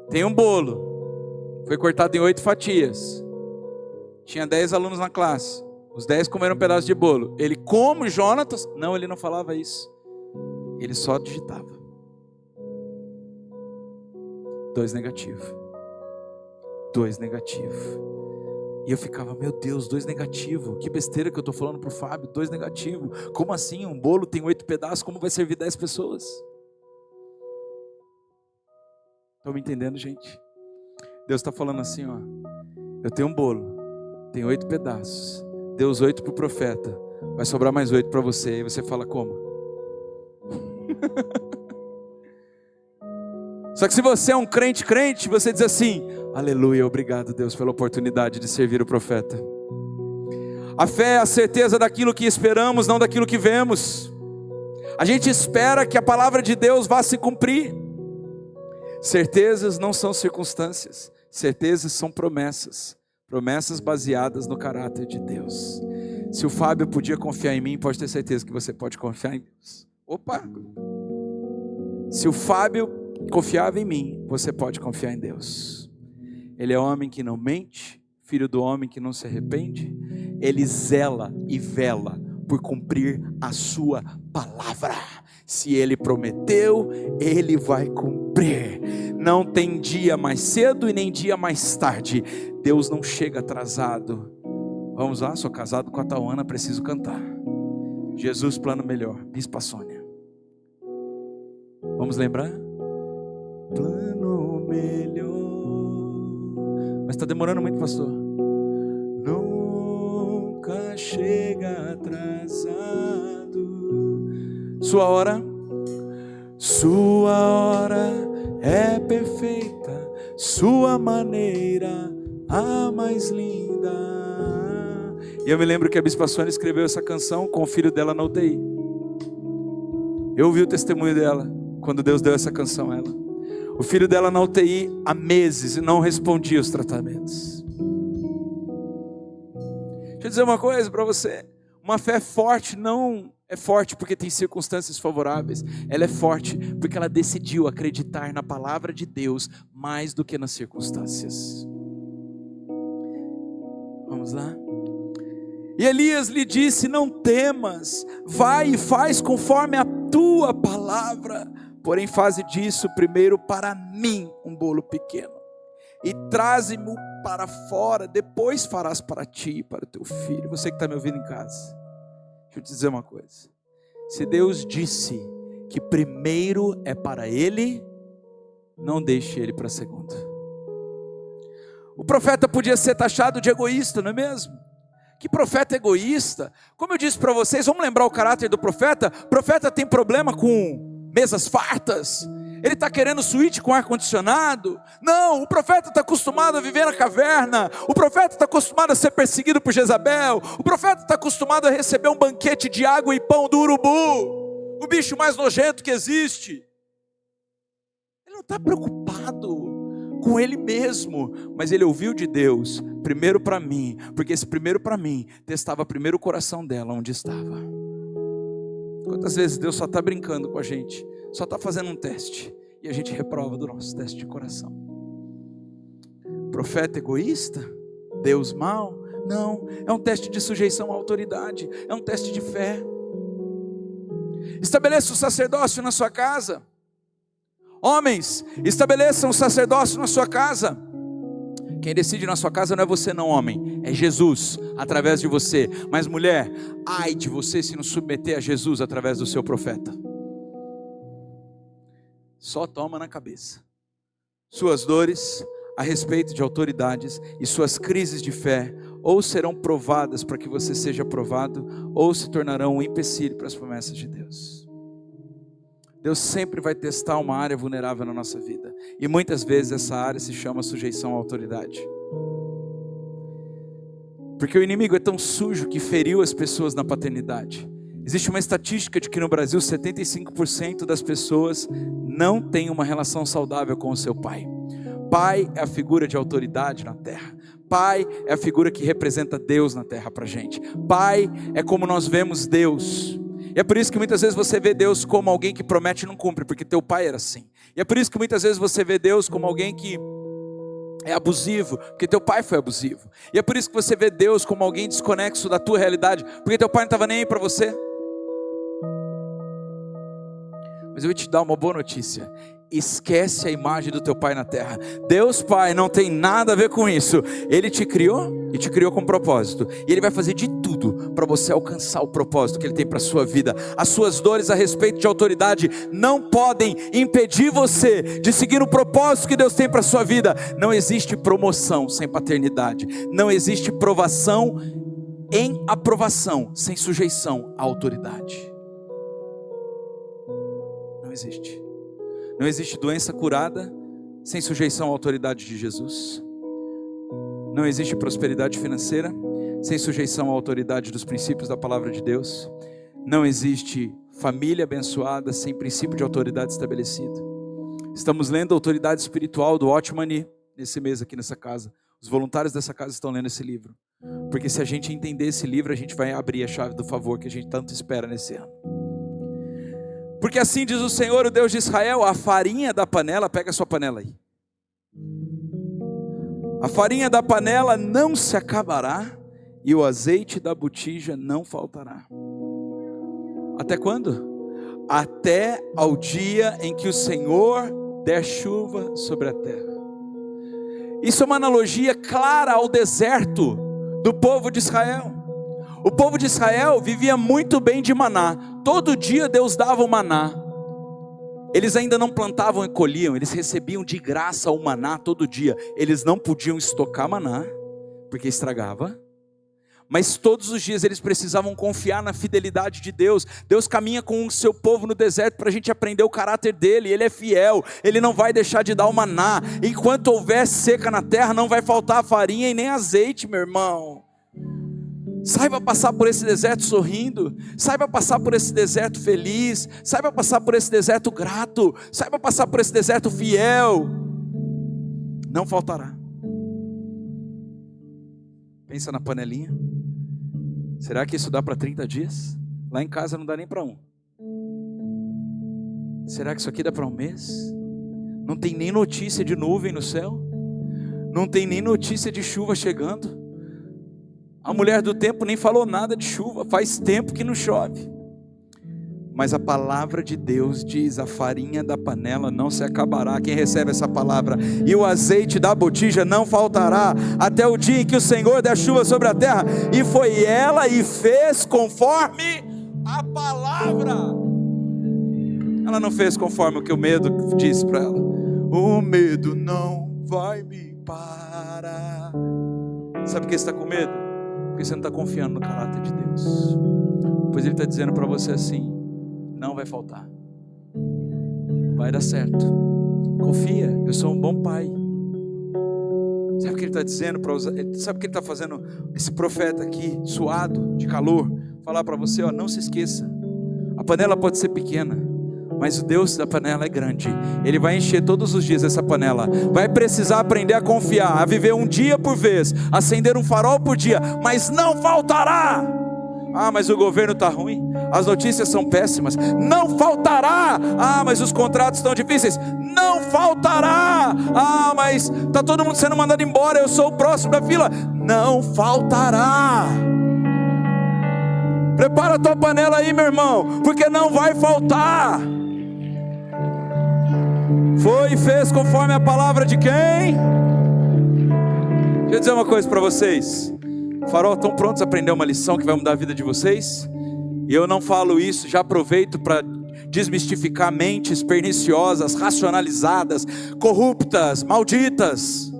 tem um bolo, foi cortado em 8 fatias. Tinha 10 alunos na classe. Os 10 comeram um pedaço de bolo. Ele, como Jonatas? Não, ele não falava isso. Ele só digitava. 2 negativo. 2 negativo. E eu ficava: meu Deus, 2 negativo. Que besteira que eu estou falando para o Fábio. 2 negativo. Como assim? Um bolo tem 8 pedaços. Como vai servir 10 pessoas? Estão me entendendo, gente? Deus está falando assim, ó. Eu tenho um bolo. Tem 8 pedaços. Deu os 8 para o profeta. Vai sobrar mais 8 para você. E você fala: como? Só que se você é um crente, você diz assim: aleluia, obrigado Deus pela oportunidade de servir o profeta. A fé é a certeza daquilo que esperamos, não daquilo que vemos. A gente espera que a palavra de Deus vá se cumprir. Certezas não são circunstâncias. Certezas são promessas. Promessas baseadas no caráter de Deus. Se o Fábio podia confiar em mim, pode ter certeza que você pode confiar em Deus. Opa! Se o Fábio confiava em mim, você pode confiar em Deus. Ele é homem que não mente, filho do homem que não se arrepende. Ele zela e vela por cumprir a sua palavra. Se ele prometeu, ele vai cumprir. Não tem dia mais cedo e nem dia mais tarde. Deus não chega atrasado. Vamos lá, sou casado com a Tauana, preciso cantar. Jesus, plano melhor. Bispa Sônia. Vamos lembrar? Plano melhor. Mas está demorando muito, pastor. Nunca chega atrasado. Sua hora é perfeita. Sua maneira a mais linda. E eu me lembro que a Bispa Sônia escreveu essa canção com o filho dela na UTI. Eu ouvi o testemunho dela quando Deus deu essa canção a ela. O filho dela na UTI há meses e não respondia os tratamentos. Deixa eu dizer uma coisa para você. Uma fé forte não é forte porque tem circunstâncias favoráveis. Ela é forte porque ela decidiu acreditar na palavra de Deus mais do que nas circunstâncias. Vamos lá. E Elias lhe disse: não temas, vai e faz conforme a tua palavra, porém faze disso primeiro para mim um bolo pequeno, e traze-mo para fora, depois farás para ti e para o teu filho. Você que está me ouvindo em casa, deixa eu te dizer uma coisa. Se Deus disse que primeiro é para ele, não deixe ele para segundo. O profeta podia ser taxado de egoísta, não é mesmo? Que profeta egoísta? Como eu disse para vocês, vamos lembrar o caráter do profeta. O profeta tem problema com mesas fartas. Ele está querendo suíte com ar-condicionado. Não, o profeta está acostumado a viver na caverna. O profeta está acostumado a ser perseguido por Jezabel. O profeta está acostumado a receber um banquete de água e pão do urubu, o bicho mais nojento que existe. Ele não está preocupado com ele mesmo, mas ele ouviu de Deus: primeiro para mim, porque esse primeiro para mim testava primeiro o coração dela onde estava. Quantas vezes Deus só está brincando com a gente, só está fazendo um teste, e a gente reprova do nosso teste de coração. Profeta egoísta? Deus mau? Não, é um teste de sujeição à autoridade, é um teste de fé. Estabeleça o sacerdócio na sua casa. Homens, estabeleçam o sacerdócio na sua casa. Quem decide na sua casa não é você não, homem, é Jesus, através de você. Mas mulher, ai de você se não submeter a Jesus através do seu profeta. Só toma na cabeça. Suas dores a respeito de autoridades e suas crises de fé ou serão provadas para que você seja aprovado, ou se tornarão um empecilho para as promessas de Deus. Deus sempre vai testar uma área vulnerável na nossa vida, e muitas vezes essa área se chama sujeição à autoridade. Porque o inimigo é tão sujo que feriu as pessoas na paternidade. Existe uma estatística de que no Brasil 75% das pessoas não têm uma relação saudável com o seu pai. Pai é a figura de autoridade na terra. Pai é a figura que representa Deus na terra pra gente. Pai é como nós vemos Deus. E é por isso que muitas vezes você vê Deus como alguém que promete e não cumpre, porque teu pai era assim. E é por isso que muitas vezes você vê Deus como alguém que é abusivo, porque teu pai foi abusivo. E é por isso que você vê Deus como alguém desconexo da tua realidade, porque teu pai não estava nem aí para você. Mas eu vou te dar uma boa notícia. Esquece a imagem do teu pai na terra. Deus Pai não tem nada a ver com isso. Ele te criou e te criou com propósito. E Ele vai fazer de tudo para você alcançar o propósito que Ele tem para a sua vida. As suas dores a respeito de autoridade não podem impedir você de seguir o propósito que Deus tem para a sua vida. Não existe promoção sem paternidade. Não existe provação em aprovação sem sujeição à autoridade. Não existe. Não existe doença curada sem sujeição à autoridade de Jesus. Não existe prosperidade financeira sem sujeição à autoridade dos princípios da palavra de Deus. Não existe família abençoada sem princípio de autoridade estabelecido. Estamos lendo a autoridade espiritual do Watchman nesse mês aqui nessa casa. Os voluntários dessa casa estão lendo esse livro. Porque se a gente entender esse livro, a gente vai abrir a chave do favor que a gente tanto espera nesse ano. Porque assim diz o Senhor, o Deus de Israel, a farinha da panela, pega a sua panela aí. A farinha da panela não se acabará e o azeite da botija não faltará. Até quando? Até ao dia em que o Senhor der chuva sobre a terra. Isso é uma analogia clara ao deserto do povo de Israel. O povo de Israel vivia muito bem de maná. Todo dia Deus dava o maná. Eles ainda não plantavam e colhiam, eles recebiam de graça o maná todo dia. Eles não podiam estocar maná, porque estragava. Mas todos os dias eles precisavam confiar na fidelidade de Deus. Deus caminha com o seu povo no deserto para a gente aprender o caráter dele. Ele é fiel, ele não vai deixar de dar o maná. Enquanto houver seca na terra, não vai faltar farinha e nem azeite, meu irmão. Saiba passar por esse deserto sorrindo, saiba passar por esse deserto feliz, saiba passar por esse deserto grato, saiba passar por esse deserto fiel. Não faltará. Pensa na panelinha. Será que isso dá para 30 dias? Lá em casa não dá nem para um. Será que isso aqui dá para um mês? Não tem nem notícia de nuvem no céu, não tem nem notícia de chuva chegando. A mulher do tempo nem falou nada de chuva, faz tempo que não chove. Mas a palavra de Deus diz, a farinha da panela não se acabará. Quem recebe essa palavra? E o azeite da botija não faltará, até o dia em que o Senhor der chuva sobre a terra. E foi ela e fez conforme a palavra. Ela não fez conforme o que o medo disse para ela. O medo não vai me parar. Sabe por que você está com medo? Porque você não está confiando no caráter de Deus. Pois Ele está dizendo para você assim: não vai faltar, vai dar certo, confia, eu sou um bom pai. Sabe o que Ele está dizendo? Sabe o que Ele está fazendo? Esse profeta aqui, suado, de calor, falar para você, ó, não se esqueça, a panela pode ser pequena, mas o Deus da panela é grande. Ele vai encher todos os dias essa panela. Vai precisar aprender a confiar, a viver um dia por vez, acender um farol por dia, mas não faltará. Ah, mas o governo está ruim, as notícias são péssimas. Não faltará. Ah, mas os contratos estão difíceis. Não faltará. Ah, mas está todo mundo sendo mandado embora, eu sou o próximo da fila. Não faltará. Prepara a tua panela aí, meu irmão, porque não vai faltar. Foi e fez conforme a palavra de quem? Deixa eu dizer uma coisa para vocês. Farol, estão prontos a aprender uma lição que vai mudar a vida de vocês? E eu não falo isso, já aproveito para desmistificar mentes perniciosas, racionalizadas, corruptas, malditas,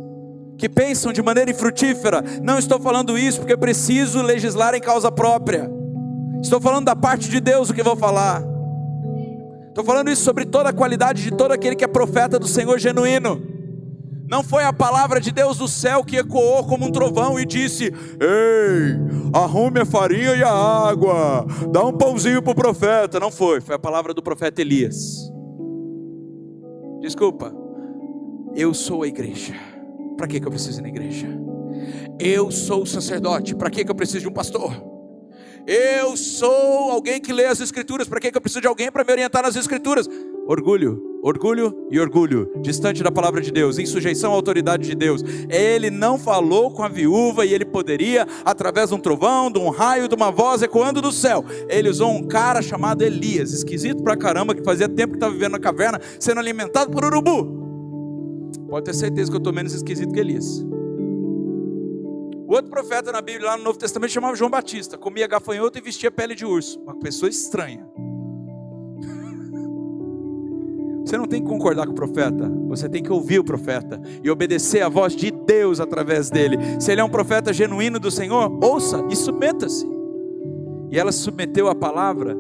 que pensam de maneira infrutífera. Não estou falando isso porque preciso legislar em causa própria. Estou falando da parte de Deus o que vou falar. Estou falando isso sobre toda a qualidade de todo aquele que é profeta do Senhor genuíno. Não foi a palavra de Deus do céu que ecoou como um trovão e disse: ei, arrume a farinha e a água, dá um pãozinho para o profeta. Não foi, foi a palavra do profeta Elias. Desculpa, eu sou a igreja. Para que eu preciso ir na igreja? Eu sou o sacerdote. Para que eu preciso de um pastor? Eu sou alguém que lê as escrituras. Para que eu preciso de alguém para me orientar nas escrituras? Orgulho, orgulho e orgulho, distante da palavra de Deus, em sujeição à autoridade de Deus. Ele não falou com a viúva e ele poderia, através de um trovão, de um raio, de uma voz ecoando do céu. Ele usou um cara chamado Elias, esquisito pra caramba, que fazia tempo que estava vivendo na caverna, sendo alimentado por urubu. Pode ter certeza que eu estou menos esquisito que Elias. O outro profeta na Bíblia, lá no Novo Testamento, chamava João Batista, comia gafanhoto e vestia pele de urso. Uma pessoa estranha. Você não tem que concordar com o profeta, você tem que ouvir o profeta e obedecer a voz de Deus através dele. Se ele é um profeta genuíno do Senhor, ouça e submeta-se. E ela se submeteu à palavra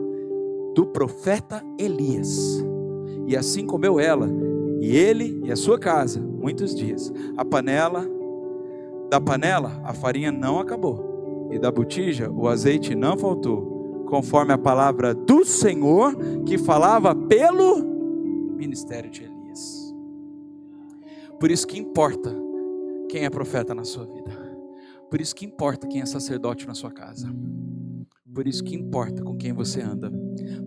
do profeta Elias, e assim comeu ela, e ele e a sua casa, muitos dias. Da panela a farinha não acabou, e da botija o azeite não faltou, conforme a palavra do Senhor que falava pelo ministério de Elias. Por isso que importa quem é profeta na sua vida. Por isso que importa quem é sacerdote na sua casa. Por isso que importa com quem você anda.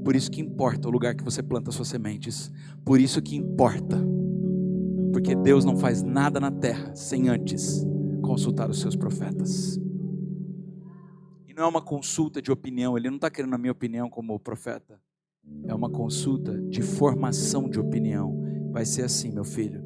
Por isso que importa o lugar que você planta suas sementes. Por isso que importa. Porque Deus não faz nada na terra sem antes consultar os seus profetas. E não é uma consulta de opinião. Ele não está querendo a minha opinião como profeta. É uma consulta de formação de opinião. Vai ser assim, meu filho.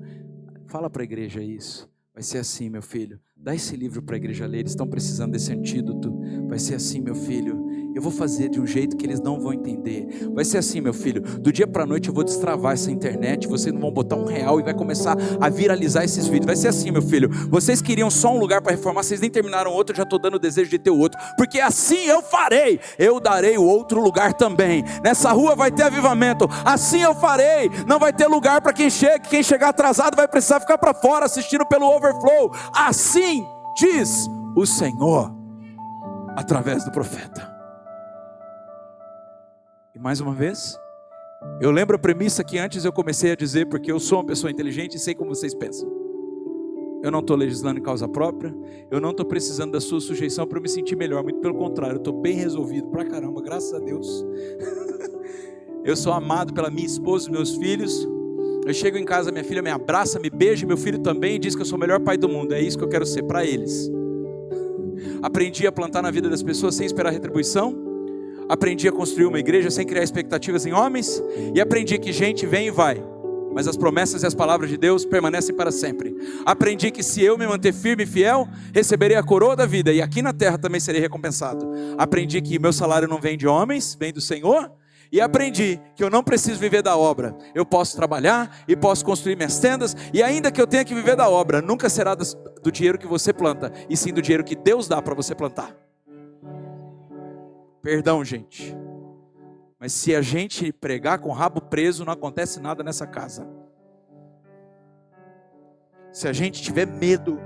Fala para a igreja isso. Vai ser assim, meu filho. Dá esse livro para a igreja ler. Eles estão precisando desse antídoto. Vai ser assim, meu filho. Eu vou fazer de um jeito que eles não vão entender. Vai ser assim, meu filho. Do dia para a noite eu vou destravar essa internet. Vocês não vão botar R$1 e vai começar a viralizar esses vídeos. Vai ser assim, meu filho. Vocês queriam só um lugar para reformar. Vocês nem terminaram outro. Eu já estou dando o desejo de ter o outro. Porque assim eu farei. Eu darei o outro lugar também. Nessa rua vai ter avivamento. Assim eu farei. Não vai ter lugar para quem chega. Quem chegar atrasado vai precisar ficar para fora assistindo pelo overflow. Assim diz o Senhor através do profeta. E mais uma vez, eu lembro a premissa que antes eu comecei a dizer, porque eu sou uma pessoa inteligente e sei como vocês pensam. Eu não estou legislando em causa própria, eu não estou precisando da sua sujeição para eu me sentir melhor, muito pelo contrário, eu estou bem resolvido pra caramba, graças a Deus. Eu sou amado pela minha esposa e meus filhos. Eu chego em casa, minha filha me abraça, me beija, meu filho também, e diz que eu sou o melhor pai do mundo. É isso que eu quero ser para eles. Aprendi a plantar na vida das pessoas sem esperar retribuição. Aprendi a construir uma igreja sem criar expectativas em homens. E aprendi que gente vem e vai, mas as promessas e as palavras de Deus permanecem para sempre. Aprendi que se eu me manter firme e fiel, receberei a coroa da vida, e aqui na terra também serei recompensado. Aprendi que meu salário não vem de homens, vem do Senhor. E aprendi que eu não preciso viver da obra. Eu posso trabalhar e posso construir minhas tendas. E ainda que eu tenha que viver da obra, nunca será do dinheiro que você planta, e sim do dinheiro que Deus dá para você plantar. Perdão, gente, mas se a gente pregar com o rabo preso, não acontece nada nessa casa. Se a gente tiver medo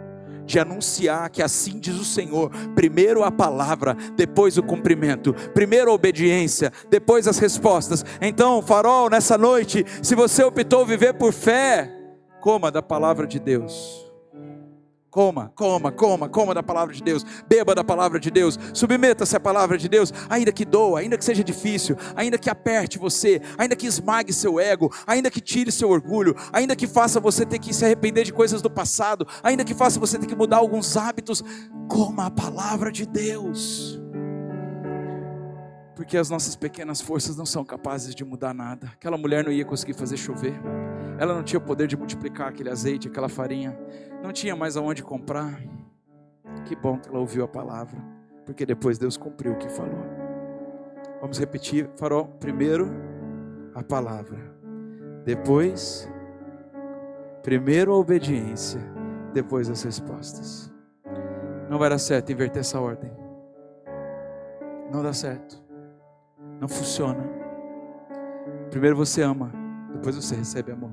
de anunciar que assim diz o Senhor, primeiro a palavra, depois o cumprimento, primeiro a obediência, depois as respostas. Então, Farol, nessa noite, se você optou viver por fé, coma da palavra de Deus. Coma da palavra de Deus, beba da palavra de Deus, submeta-se à palavra de Deus, ainda que doa, ainda que seja difícil, ainda que aperte você, ainda que esmague seu ego, ainda que tire seu orgulho, ainda que faça você ter que se arrepender de coisas do passado, ainda que faça você ter que mudar alguns hábitos. Coma a palavra de Deus, porque as nossas pequenas forças não são capazes de mudar nada. Aquela mulher não ia conseguir fazer chover, ela não tinha o poder de multiplicar aquele azeite, aquela farinha, não tinha mais aonde comprar. Que bom que ela ouviu a palavra, porque depois Deus cumpriu o que falou. Vamos repetir, Farol, primeiro a palavra, depois, primeiro a obediência, depois as respostas. Não vai dar certo inverter essa ordem. Não dá certo. Não funciona. Primeiro você ama, depois você recebe amor.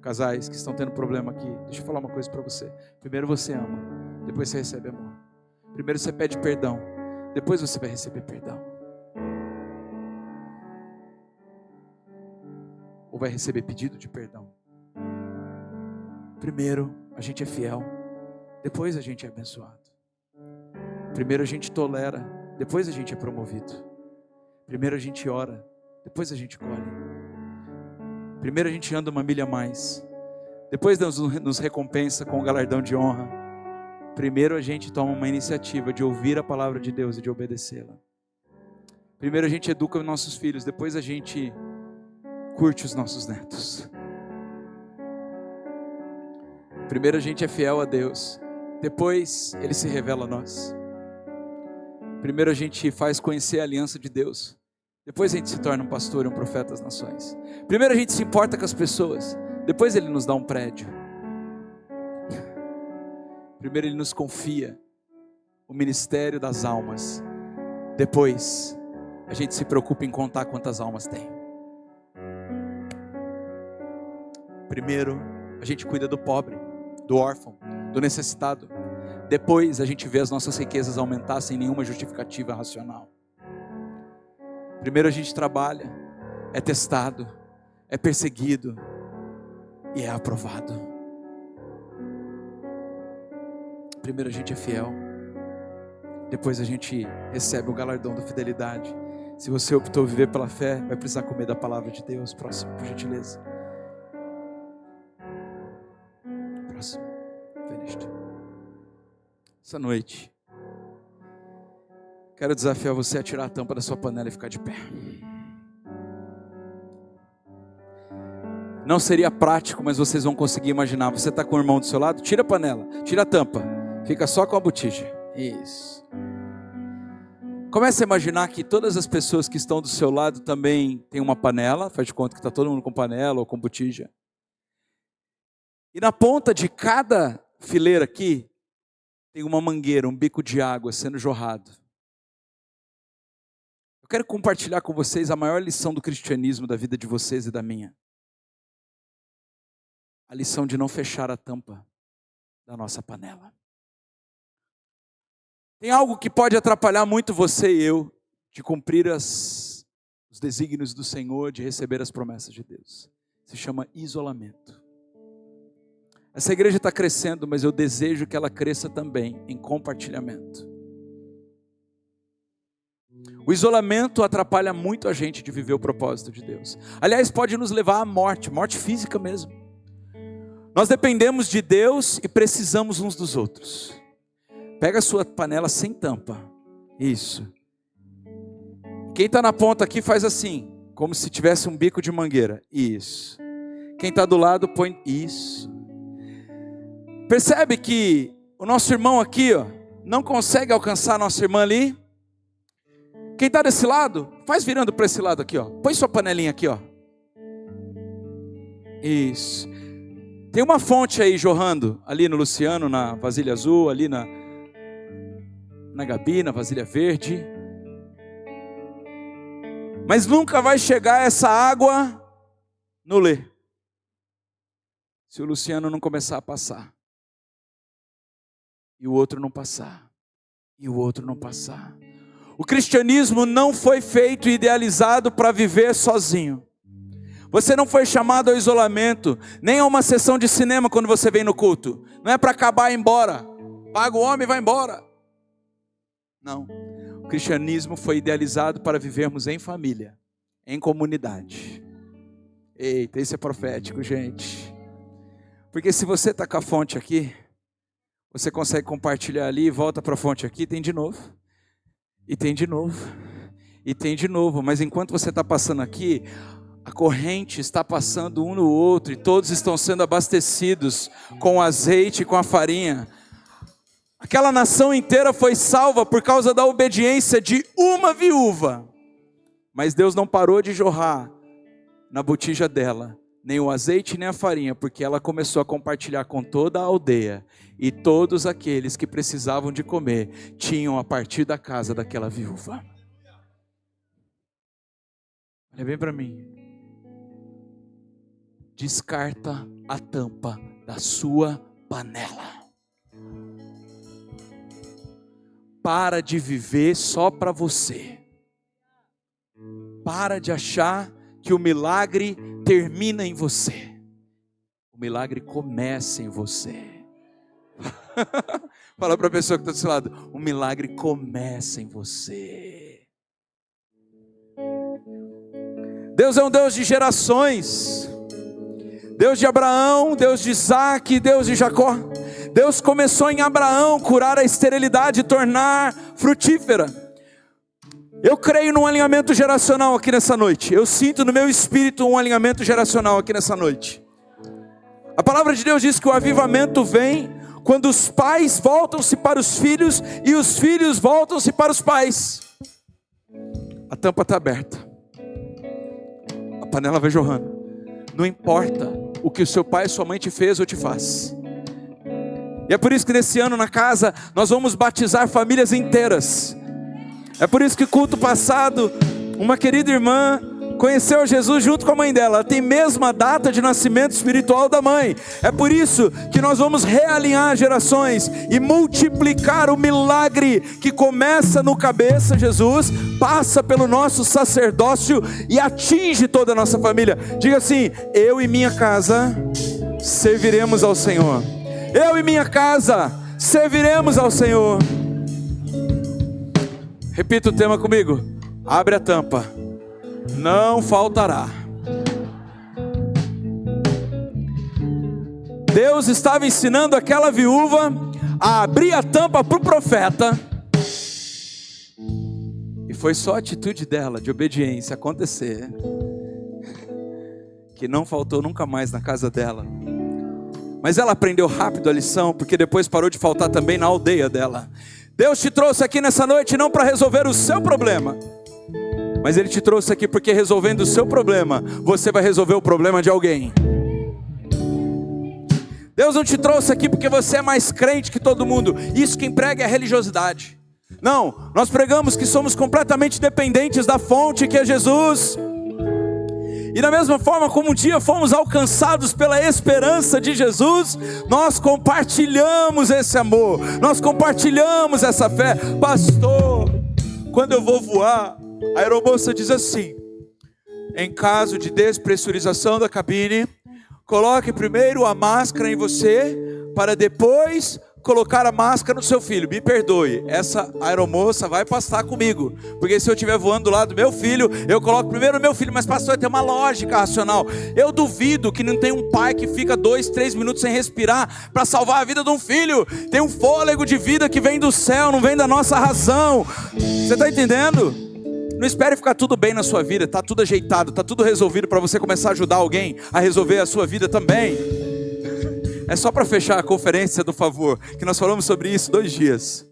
Casais que estão tendo problema aqui, deixa eu falar uma coisa para você. Primeiro você ama, depois você recebe amor. Primeiro você pede perdão, depois você vai receber perdão. Ou vai receber pedido de perdão. Primeiro a gente é fiel, depois a gente é abençoado. Primeiro a gente tolera, depois a gente é promovido. Primeiro a gente ora, depois a gente colhe. Primeiro a gente anda uma milha a mais, depois Deus nos recompensa com o galardão de honra. Primeiro a gente toma uma iniciativa de ouvir a palavra de Deus e de obedecê-la. Primeiro a gente educa os nossos filhos, depois a gente curte os nossos netos. Primeiro a gente é fiel a Deus, depois Ele se revela a nós. Primeiro a gente faz conhecer a aliança de Deus, depois a gente se torna um pastor e um profeta das nações. Primeiro a gente se importa com as pessoas, depois Ele nos dá um prédio. Primeiro Ele nos confia o ministério das almas, depois a gente se preocupa em contar quantas almas tem. Primeiro a gente cuida do pobre, do órfão, do necessitado. Depois a gente vê as nossas riquezas aumentar sem nenhuma justificativa racional. Primeiro a gente trabalha, é testado, é perseguido e é aprovado. Primeiro a gente é fiel, depois a gente recebe o galardão da fidelidade. Se você optou viver pela fé, vai precisar comer da palavra de Deus. Próximo, por gentileza. Próximo. Finished. Essa noite, quero desafiar você a tirar a tampa da sua panela e ficar de pé. Não seria prático, mas vocês vão conseguir imaginar. Você está com o irmão do seu lado? Tira a panela, tira a tampa. Fica só com a botija. Isso. Comece a imaginar que todas as pessoas que estão do seu lado também têm uma panela. Faz de conta que está todo mundo com panela ou com botija. E na ponta de cada fileira aqui, tem uma mangueira, um bico de água sendo jorrado. Eu quero compartilhar com vocês a maior lição do cristianismo, da vida de vocês e da minha. A lição de não fechar a tampa da nossa panela. Tem algo que pode atrapalhar muito você e eu de cumprir os desígnios do Senhor, de receber as promessas de Deus. Se chama isolamento. Essa igreja está crescendo, mas eu desejo que ela cresça também em compartilhamento. O isolamento atrapalha muito a gente de viver o propósito de Deus. Aliás, pode nos levar à morte, morte física mesmo. Nós dependemos de Deus e precisamos uns dos outros. Pega a sua panela sem tampa. Isso. Quem está na ponta aqui faz assim, como se tivesse um bico de mangueira. Isso. Quem está do lado põe isso. Percebe que o nosso irmão aqui, ó, não consegue alcançar a nossa irmã ali? Quem está desse lado, faz virando para esse lado aqui, ó. Põe sua panelinha aqui, ó. Isso. Tem uma fonte aí jorrando, ali no Luciano, na vasilha azul, ali na Gabi, na vasilha verde. Mas nunca vai chegar essa água no Lê, se o Luciano não começar a passar. E o outro não passar. E o outro não passar. O cristianismo não foi feito e idealizado para viver sozinho. Você não foi chamado ao isolamento, nem a uma sessão de cinema quando você vem no culto. Não é para acabar e ir embora. Paga o homem e vai embora. Não. O cristianismo foi idealizado para vivermos em família, em comunidade. Eita, isso é profético, gente. Porque se você está com a fonte aqui, você consegue compartilhar ali, volta para a fonte aqui, tem de novo. E tem de novo. E tem de novo. Mas enquanto você está passando aqui, a corrente está passando um no outro e todos estão sendo abastecidos com o azeite e com a farinha. Aquela nação inteira foi salva por causa da obediência de uma viúva. Mas Deus não parou de jorrar na botija dela, nem o azeite nem a farinha, porque ela começou a compartilhar com toda a aldeia. E todos aqueles que precisavam de comer, tinham a partir da casa daquela viúva. Olha bem para mim. Descarta a tampa da sua panela. Para de viver só para você. Para de achar que o milagre termina em você. O milagre começa em você. Fala para a pessoa que está do seu lado. O milagre começa em você. Deus é um Deus de gerações. Deus de Abraão, Deus de Isaac, Deus de Jacó. Deus começou em Abraão curar a esterilidade e tornar frutífera. Eu creio num alinhamento geracional aqui nessa noite. Eu sinto no meu espírito um alinhamento geracional aqui nessa noite. A palavra de Deus diz que o avivamento vem quando os pais voltam-se para os filhos e os filhos voltam-se para os pais. A tampa está aberta. A panela vai jorrando. Não importa o que o seu pai e sua mãe te fez ou te faz. E é por isso que nesse ano na casa nós vamos batizar famílias inteiras. É por isso que culto passado, uma querida irmã conheceu Jesus junto com a mãe dela. Ela tem a mesma data de nascimento espiritual da mãe. É por isso que nós vamos realinhar gerações e multiplicar o milagre que começa no cabeça, Jesus, passa pelo nosso sacerdócio e atinge toda a nossa família. Diga assim: eu e minha casa serviremos ao Senhor. Eu e minha casa serviremos ao Senhor. Repita o tema comigo. Abre a tampa. Não faltará. Deus estava ensinando aquela viúva a abrir a tampa para o profeta. E foi só a atitude dela de obediência acontecer, que não faltou nunca mais na casa dela. Mas ela aprendeu rápido a lição, porque depois parou de faltar também na aldeia dela. Deus te trouxe aqui nessa noite não para resolver o seu problema, mas Ele te trouxe aqui porque resolvendo o seu problema, você vai resolver o problema de alguém. Deus não te trouxe aqui porque você é mais crente que todo mundo. Isso quem prega é a religiosidade. Não, nós pregamos que somos completamente dependentes da fonte que é Jesus. E da mesma forma como um dia fomos alcançados pela esperança de Jesus, nós compartilhamos esse amor, nós compartilhamos essa fé. Pastor, quando eu vou voar, a aeromoça diz assim: em caso de despressurização da cabine, coloque primeiro a máscara em você, para depois colocar a máscara no seu filho. Me perdoe, essa aeromoça vai passar comigo, porque se eu estiver voando do lado do meu filho, eu coloco primeiro o meu filho. Mas pastor, tem uma lógica racional. Eu duvido que não tem um pai que fica 2, 3 minutos sem respirar para salvar a vida de um filho. Tem um fôlego de vida que vem do céu, não vem da nossa razão. Você está entendendo? Não espere ficar tudo bem na sua vida, está tudo ajeitado, está tudo resolvido para você começar a ajudar alguém a resolver a sua vida também. É só para fechar a conferência do favor, que nós falamos sobre isso 2 dias.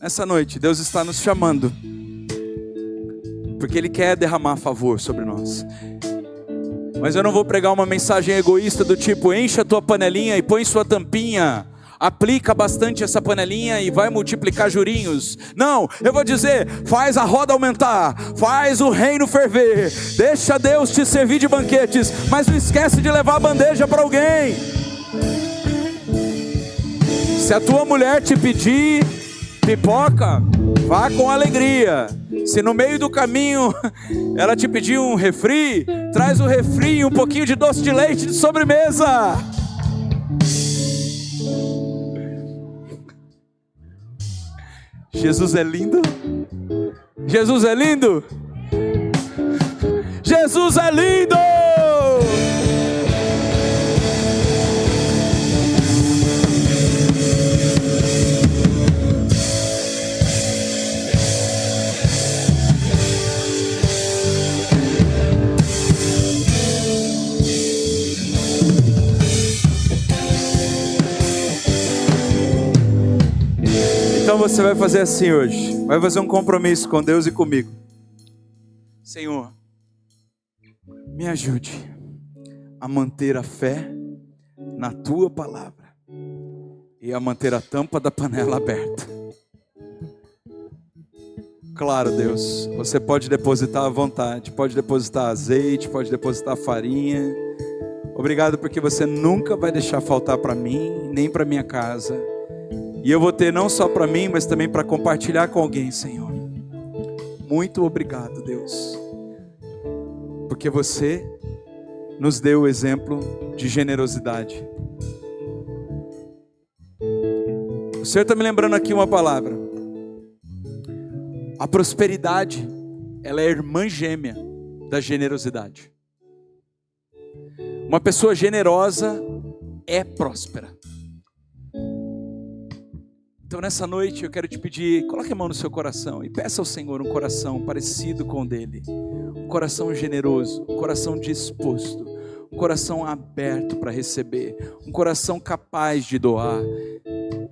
Nessa noite, Deus está nos chamando, porque Ele quer derramar favor sobre nós. Mas eu não vou pregar uma mensagem egoísta do tipo: encha a tua panelinha e põe sua tampinha, aplica bastante essa panelinha e vai multiplicar jurinhos. Não, eu vou dizer: faz a roda aumentar, faz o reino ferver, deixa Deus te servir de banquetes, mas não esquece de levar a bandeja para alguém. Se a tua mulher te pedir pipoca, vá com alegria. Se no meio do caminho ela te pedir um refri, traz o refri e um pouquinho de doce de leite de sobremesa. Jesus é lindo. Jesus é lindo. Jesus é lindo. Então você vai fazer assim hoje. Vai fazer um compromisso com Deus e comigo. Senhor, me ajude a manter a fé na tua palavra e a manter a tampa da panela aberta. Claro, Deus, você pode depositar à vontade, pode depositar azeite, pode depositar farinha. Obrigado porque você nunca vai deixar faltar para mim, nem para minha casa. E eu vou ter não só para mim, mas também para compartilhar com alguém, Senhor. Muito obrigado, Deus, porque você nos deu o exemplo de generosidade. O Senhor está me lembrando aqui uma palavra. A prosperidade, ela é irmã gêmea da generosidade. Uma pessoa generosa é próspera. Então nessa noite eu quero te pedir, coloque a mão no seu coração e peça ao Senhor um coração parecido com o dele. Um coração generoso, um coração disposto, um coração aberto para receber, um coração capaz de doar.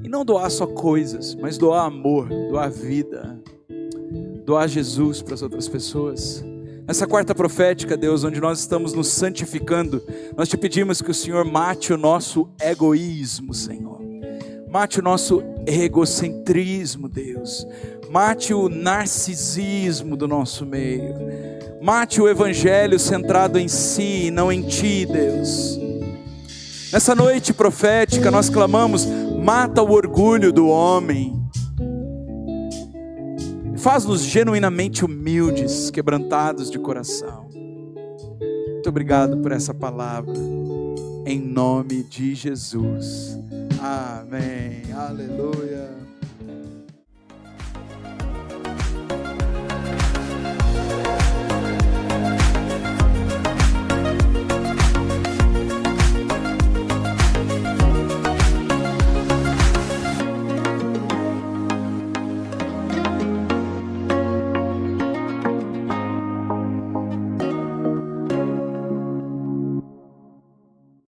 E não doar só coisas, mas doar amor, doar vida, doar Jesus para as outras pessoas. Nessa quarta profética, Deus, onde nós estamos nos santificando, nós te pedimos que o Senhor mate o nosso egoísmo, Senhor. Mate o nosso egocentrismo, Deus. Mate o narcisismo do nosso meio. Mate o evangelho centrado em si e não em ti, Deus. Nessa noite profética nós clamamos: mata o orgulho do homem. Faz-nos genuinamente humildes, quebrantados de coração. Muito obrigado por essa palavra. Em nome de Jesus. Amém. Aleluia.